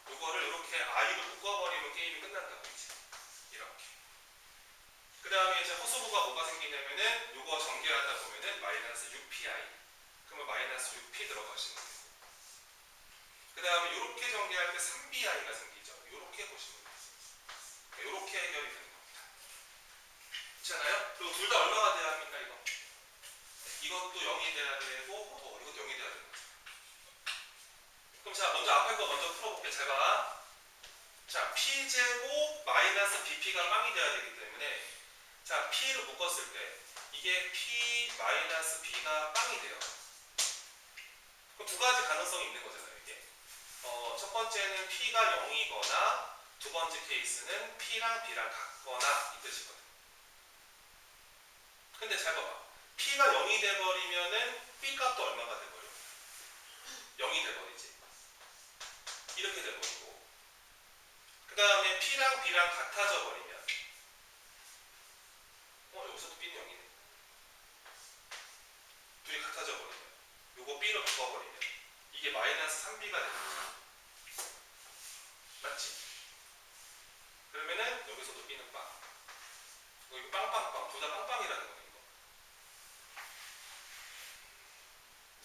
요거를 이렇게 i로 묶어버리면 게임이 끝난다고 이제 이렇게. 그 다음에 이제 허수부가 뭐가 생기냐면은 요거 전개하다 보면은 마이너스 6pi. 그러면 마이너스 6p 들어가시면 돼요. 그 다음에 요렇게 전개할 때 3bi가 생기죠. 요렇게 보시면 돼요. 요렇게 해결이 되는 겁니다. 그렇잖아요? 그리고 둘 다 얼마가 돼야 합니까 이거? 이것도 0이 돼야 되고 이것도 0이 돼야 되는 거죠. 그럼 자 먼저 앞에 거 먼저 풀어볼게. 잘 봐. 자 P제곱 마이너스 BP가 빵이 돼야 되기 때문에 자 P를 묶었을 때 이게 P 마이너스 B가 빵이 돼요. 그럼 두 가지 가능성이 있는 거잖아요 이게. 첫 번째는 P가 0이거나 두 번째 케이스는 P랑 B랑 같거나 이 뜻이거든. 근데 잘 봐봐. P가 0이 돼버리면은 B 값도 얼마가 돼버려? 0이 돼버리지. 이렇게 돼버리고 그 다음에 P랑 B랑 같아져 버리면 여기서도 B는 0이네. 둘이 같아져 버리면 요거 B로 바꿔버리면 이게 마이너스 3B가 되는 거죠. 맞지? 그러면은 여기서도 B는 빵. 이거 빵빵빵. 둘 다 빵빵이라는 거네 이거.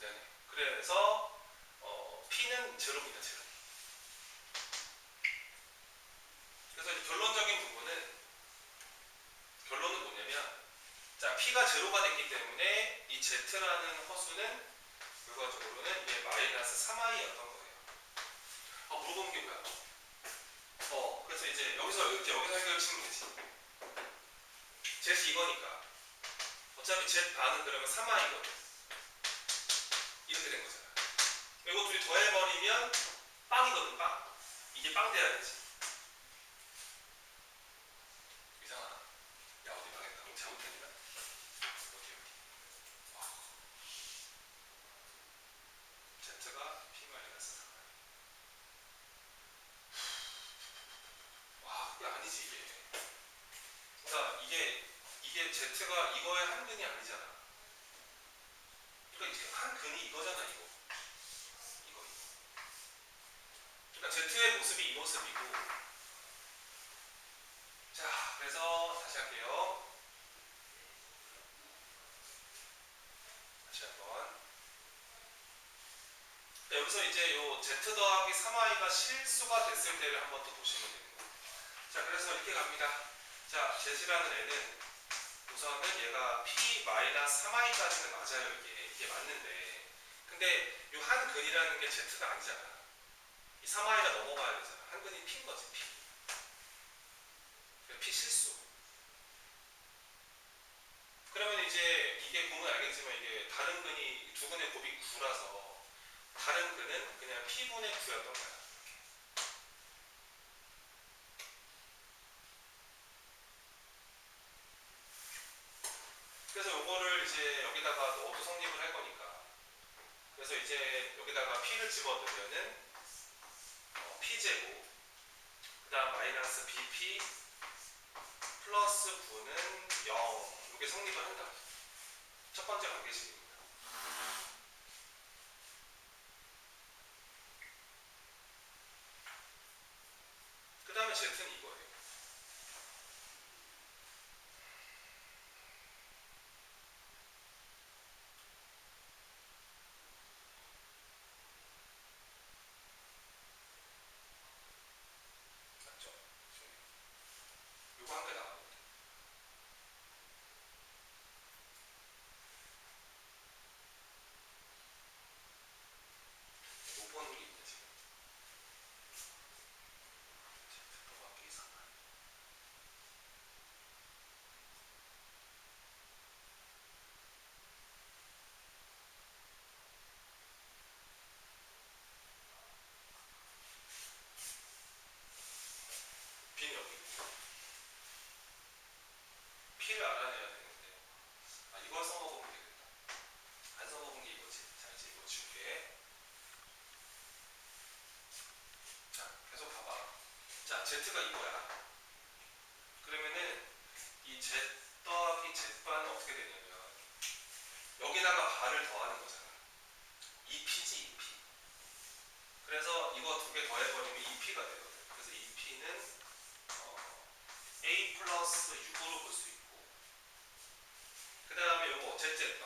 네. 그래서 P는 제로입니다. 제로. 그래서 이제 결론적인 부분은 있기 때문에 이 Z라는 허수는 결과적으로는 얘 마이너스 3i였던 거예요. 물어보는 게 뭐야? 그래서 이제 여기서 해결 치면 되지. Z 이거니까 어차피 Z 반은 그러면 3i거든. 이렇게 된 거잖아. 이거 둘이 더해버리면 빵이거든, 빵. 이게 빵 돼야지. 이상하다. 야, 어디 망했다. 뭐 잘못했나? 어디. Z가 P-3. 그게 아니지, 이게. 그러니까 이게 Z가 이거의 한 근이 아니잖아. 그러니까 이제 한 근이 이거잖아, 이거. 그러니까 Z의 모습이 이 모습이고. 자, 그래서 다시 할게요. 다시 한번. 여기서 이제 요 Z 더하기 3i가 실수가 됐을 때를 한번 또 보시면 되는 거예요. 자, 그래서 이렇게 갑니다. 자, Z라는 애는 우선은 얘가 P-3i까지는 맞아요. 이게 맞는데. 근데 요 한 근이라는 게 Z가 아니잖아. 이 3i가 넘어가야 되잖아. 한 근이 P인 거지, P. P 실수. 그러면 이제 이게 보면 알겠지만 이게 다른 근이 두 근의 곱이 9라서 다른 근은 그냥 P분의 9였던 거야. 그래서 요거를 이제 여기다가 넣어도 성립을 할 거니까. 그래서 이제 여기다가 P를 집어넣으면은 P제곱 그 다음 마이너스 BP 플러스 9는 0. 이게 성립을 한다. 첫 번째 관계식입니다. 그 다음에 Z는 이거예요. 맞죠? 요거 한 개 나가고 못 보는 게 있네 지금. Z 더하기 3i. B는 여기 있고 P를 알아내야 되는데 이걸 써먹으면 되겠다. 안 써먹은 게 이거지. 자, 이제 이거 지울게. 자, 계속 봐봐. 자, Z가 이거야. 그러면은 이 Z 더하기 Z반은 어떻게 되냐면 여기다가 바를 더하는 거잖아. 2P지, 2P. 그래서 이거 두 개 더해버리면 2P가 되거든. 그래서 2P는 A 플러스 6으로 볼 수 있고 그 다음에 요거 ZZ바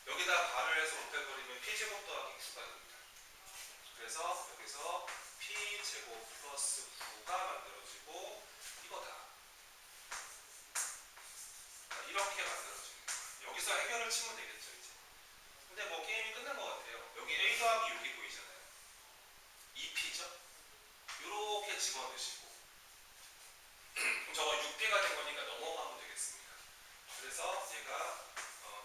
여기다 바를 해서 곱해버리면 P제곱 더하기 9가 됩니다. 그래서 여기서 P제곱 플러스 9가 만들어지고 이거다. 이렇게 만들어지는 거예요. 여기서 해결을 치면 되겠죠 이제. 근데 뭐 게임이 끝난 것 같아요. 여기 A 더하기 6이 보이잖아요. 2P죠? 요렇게 집어넣으시고 그럼 저거 6P가 된 거니까 넘어가면 되겠습니다. 그래서 얘가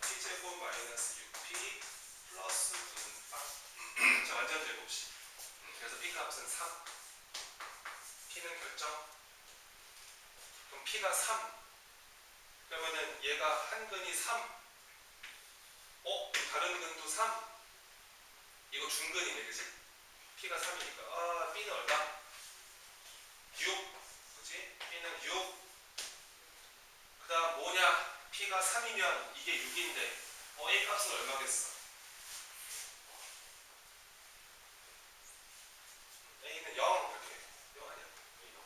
P제곱 마이너스 6P 플러스 9는 빵. 자, 완전 제곱식. 그래서 P 값은 3. P는 결정. 그럼 P가 3. 그러면은 얘가 한 근이 3. 다른 근도 3. 이거 중근이네, 그치? P가 3이니까 B는 얼마? 6. 그치? B는 6. 그 다음 뭐냐? P가 3이면 이게 6인데 A 값은 얼마겠어? A는 0 이렇게. 0 아니야? 0.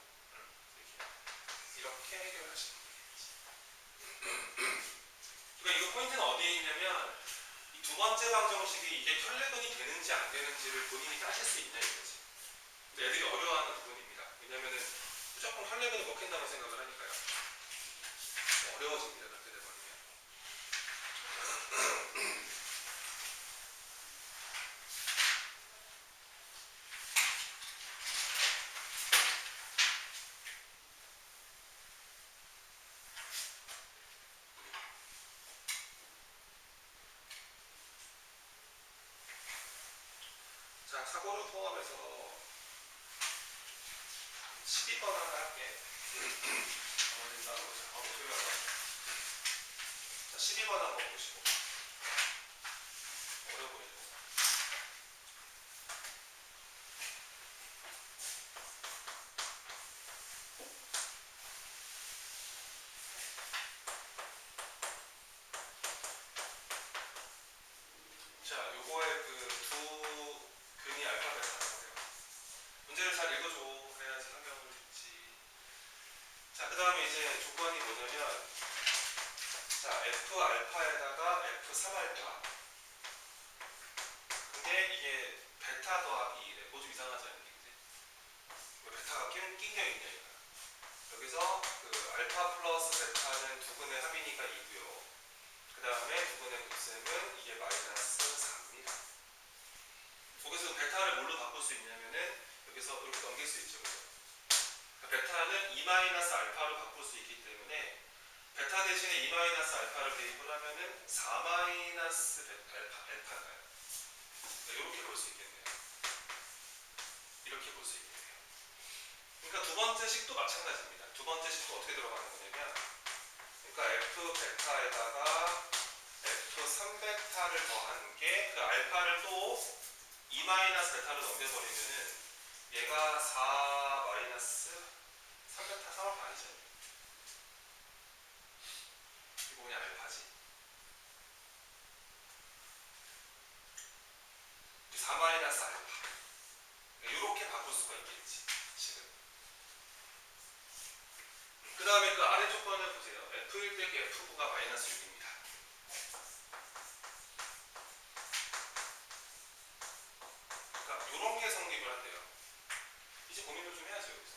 이렇게 해결하시면 되겠지. 그러니까 이거 포인트는 어디에 있냐면 이 두 번째 방정식이 이게 혈내근이 되는지 안 되는지를 본인이 따질 수 있냐 이거지. 근데 애들이 어려워하는 부분입니다. 왜냐면은 무조건 혈내근이 먹힌다고 생각을 하니까요. 어려워집니다. 그렇게 돼버리면. 사고를 포함해서 12번 하나 할게. 나머지는 따로 보자. 목소리가 안 나와. 자, 12번 한번 보시고. 어려워 보이죠? 자, 요거의 그 두 근이 알파 베타 보세요. 문제를 잘 읽어줘. 그래야지 설명을 듣지. 자, 그 다음에 이제 조건이 뭐냐면, 자, F 알파에다가 F 3알파. 근데 이게 베타 더하기 2래. 뭐 좀 이상하지 않니? 그지? 왜 베타가 낀 게 있냐, 이거. 여기서 그 알파 플러스 베타는 두 근의 합이니까 2고요. 그 다음에 두 근의 곱셈은 이게 마이너스 4입니다. 거기서 베타를 뭘로 바꿀 수 있냐면은 여기서 이렇게 넘길 수 있죠. 그러니까 베타는 2 마이너스 알파로 바꿀 수 있기 때문에 베타 대신에 2 마이너스 알파를 대입을 하면은 4 마이너스 알파가요. 이렇게 볼 수 있겠네요. 이렇게 볼 수 있겠네요. 그러니까 두 번째 식도 마찬가지입니다. 두 번째 식도 어떻게 들어가는 거냐면, 그러니까 F 베타에다가 F 3 베타를 더한 게 그 알파를 또 2 마이너스 베타로 넘겨버리면은 얘가 4 마이너스 3 베타 3알파 아니죠? 이거 그냥 알파지. 4 마이너스 알파. 이렇게 바꿀 수가 있겠지, 지금. 그 다음에 그 아래 조건을 보세요. F1 빼기 F9가 마이너스 6입니다. 그러니까 이런 게 성립을 한대요. 이제 고민을 좀 해야죠, 여기서.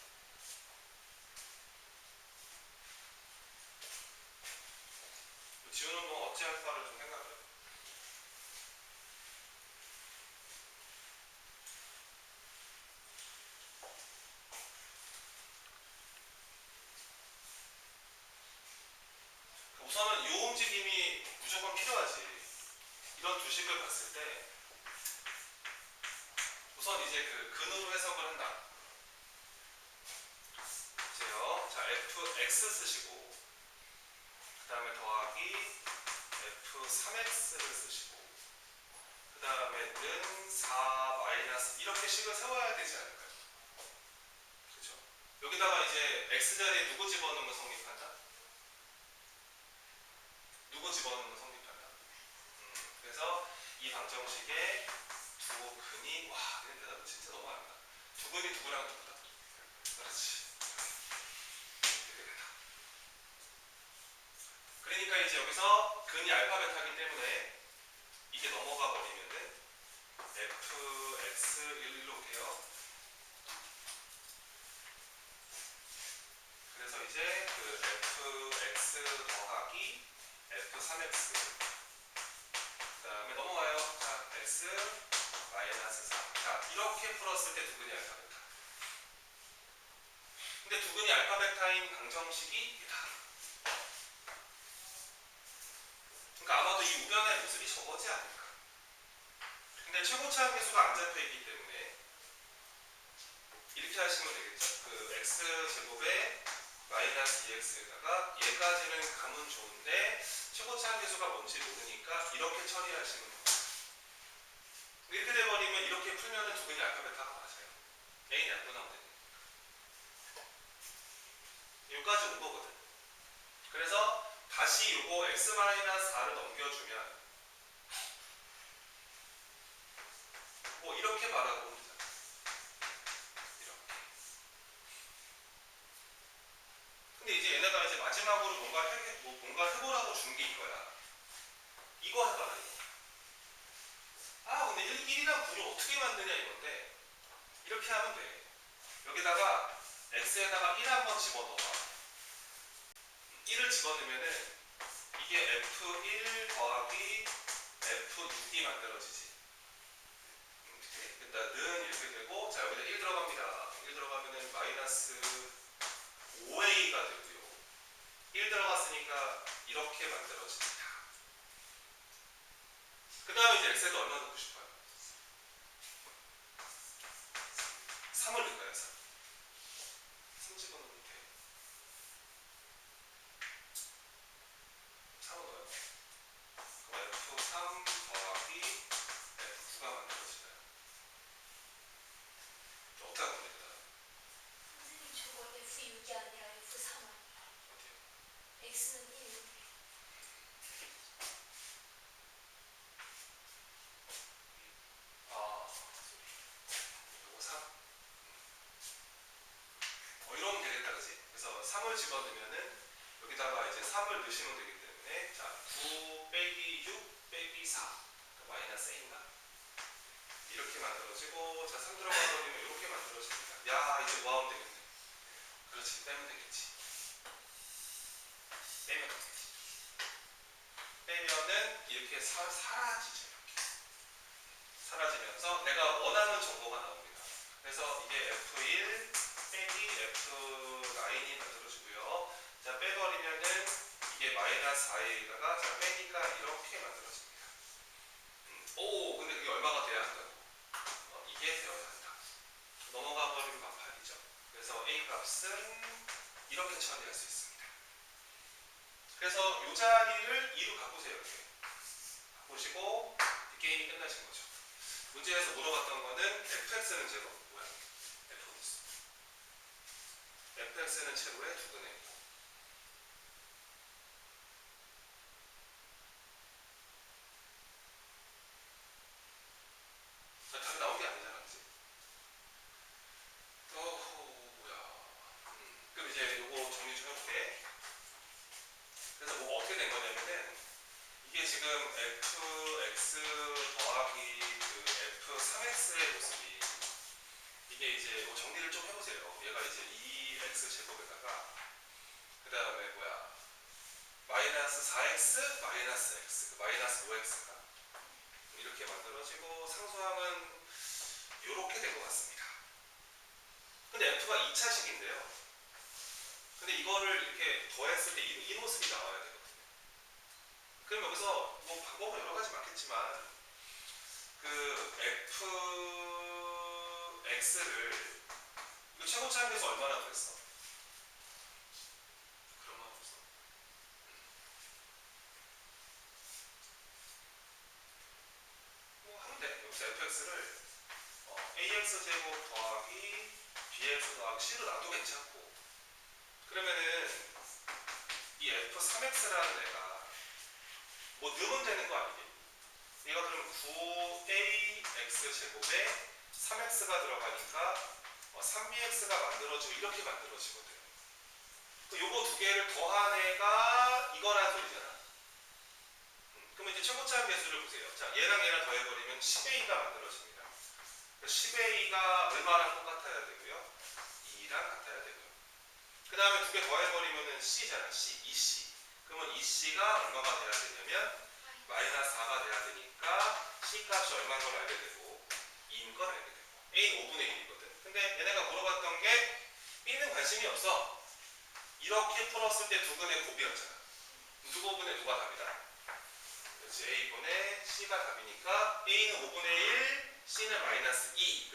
지우는 동안 어찌 할까를 좀 생각을 해요. 우선은 이 움직임이 무조건 필요하지. 이런 두 식을 봤을 때 우선 이제 그 근으로 해석을 한다. 이제요. 자, fx 쓰시고 그 다음에 더하기 f3x를 쓰시고 그 다음에는 4 마이너스 이렇게 식을 세워야 되지 않을까요? 그렇죠? 여기다가 이제 x자리에 누구 집어넣으면 성립한다? 누구 집어넣으면 성립한다? 그래서 이 방정식에 두 근이 와, 근데 대답은 진짜 너무 많다. 두 근이 누구랑 누구다? 그렇지. 이렇게 된다. 그러니까 이제 여기서 근이 알파 베타이기 때문에 이게 넘어가 버리면은 fx 1로 올게요. 그래서 이제 그 fx 더하기 f3x 그 다음에 넘어가요. 자, x 마이너스 4. 자, 이렇게 풀었을 때 두 근이 알파 베타. 근데 두 근이 알파 베타인 방정식이 있다. 그러니까 아마도 이 우변의 모습이 저거지 않을까. 근데 최고차 함계수가 안 잡혀있기 때문에 이렇게 하시면 되겠죠. 그 x제곱에 마이너스 2x에다가 얘까지는 감은 좋은데 최고차 함계수가 뭔지 모르니까 이렇게 처리하시면 됩니다. 이렇게 돼버리면 이렇게 풀면은 두 근이 알파 베타가 맞아요. A는 안 나오면 되니까. 여기까지 온 거거든. 그래서 다시 요거 x-4를 넘겨주면 뭐 이렇게 말하고 되잖아. 이렇게. 근데 이제 얘네가 이제 마지막으로 뭔가 해보라고 준 게 이거야. 이거 해봐라 이거. 아 근데 1이랑 9를 어떻게 만드냐 이건데 이렇게 하면 돼. 여기다가 x에다가 1 한번 집어넣어. 1을 집어넣으면은 이게 f1 더하기 f6이 만들어지지. 일단은 이렇게 되고, 자 여기다 1 들어갑니다. 1 들어가면은 마이너스 5a가 되고요. 1 들어갔으니까 이렇게 만들어집니다. 그 다음에 이제 x에도 얼마 넣고 싶어요? 3을 넣을까요? 3 집어넣으면 돼. 3을 넣어요. 그럼 F3 더하기 F9가 만들어지나요? 어떻게 하면 됩니다. 선생님 저거 F6이 아니라 F3아. 어때요? X는 1. 아, 요거 3. 이러면 되겠다, 그치? 그래서 3을 집어넣으면은 여기다가 이제 3을 넣으시면 되기 때문에 자, 9 빼기 6 빼기 4 마이너스 A인가? 이렇게 만들어지고 자, 3 들어가 버리면 이렇게 만들어집니다. 야, 이제 뭐 하면 되겠네. 그렇지, 빼면 되겠지. 빼면 되겠지. 빼면은 이렇게 사라지죠. 이렇게. 사라지면서 내가 원하는 정보가 나옵니다. 그래서 이게 F1 빼기 F9이 만들어지고요. 자, 빼버리면은 이게 마이너스 4A가 자, 빼니까 이렇게 만들어집니다. 오, 근데 그게 얼마가 돼야 한다고? 이게 되어야 한다. 넘어가 버리면 마팔이죠. 그래서 A 값은 이렇게 처리할 수 있습니다. 그래서 이 자리를 2로 바꾸세요. 이렇게. 바꾸시고 게임이 끝나신 거죠. 문제에서 물어봤던 거는 fx는 제로. 뭐야? f 어디 있어? fx는 제로에 두근해고. 답이 나온 게 아니잖아, 그치? 뭐야? 그럼 이제 요거 정리 좀 해볼게. 그래서 뭐가 어떻게 된 거냐면은 이게 지금 fx 더하기 그 f3x의 모습이 이게 이제 뭐 정리를 좀 해보세요. 얘가 이제 2x 제곱에다가 그 다음에 뭐야 마이너스 4x 마이너스 x 마이너스 5x가 이렇게 만들어지고 상수항은 이렇게 된 것 같습니다. 근데 f가 2차식인데요. 근데 이거를 이렇게 더했을 때 이 모습이 나와야 되거든요. 그럼 여기서 뭐 방법은 여러 가지 많겠지만 그 fx를 이거 최고차 한계에서 얼마나 그랬어? 그런 말 없어. 뭐 하면 돼. 여기서 fx를 ax 제곱 더하기 bx 더하기 c로 놔도 괜찮고 그러면은 이 f3x라는 애가 뭐 넣으면 되는 거 아니겠니? 얘가 그럼 9ax 제곱에 3x가 들어가니까 3bx가 만들어지고 이렇게 만들어지거든. 요거 두 개를 더한 애가 이거란 소리잖아. 그러면 이제 최고차 계수를 보세요. 자, 얘랑 얘랑 더해버리면 10a가 만들어집니다. 10a가 얼마랑 똑같아야 되고요? 2랑 같아야 되고요. 그 다음에 두 개 더해버리면 c잖아. c, 2c. 그러면 2c가 얼마가 돼야 되냐면 마이너스 4가 돼야 되니까 c 값이 얼마인 걸 알게 되고 2인 걸 알게 되고 a는 5분의 1이거든. 근데 얘네가 물어봤던 게 b는 관심이 없어. 이렇게 풀었을 때 두근의 곱이었잖아. 두 부분의 누가 답이다? 그렇지. A분의 C가 답이니까 A는 5분의 1, C는 마이너스 2.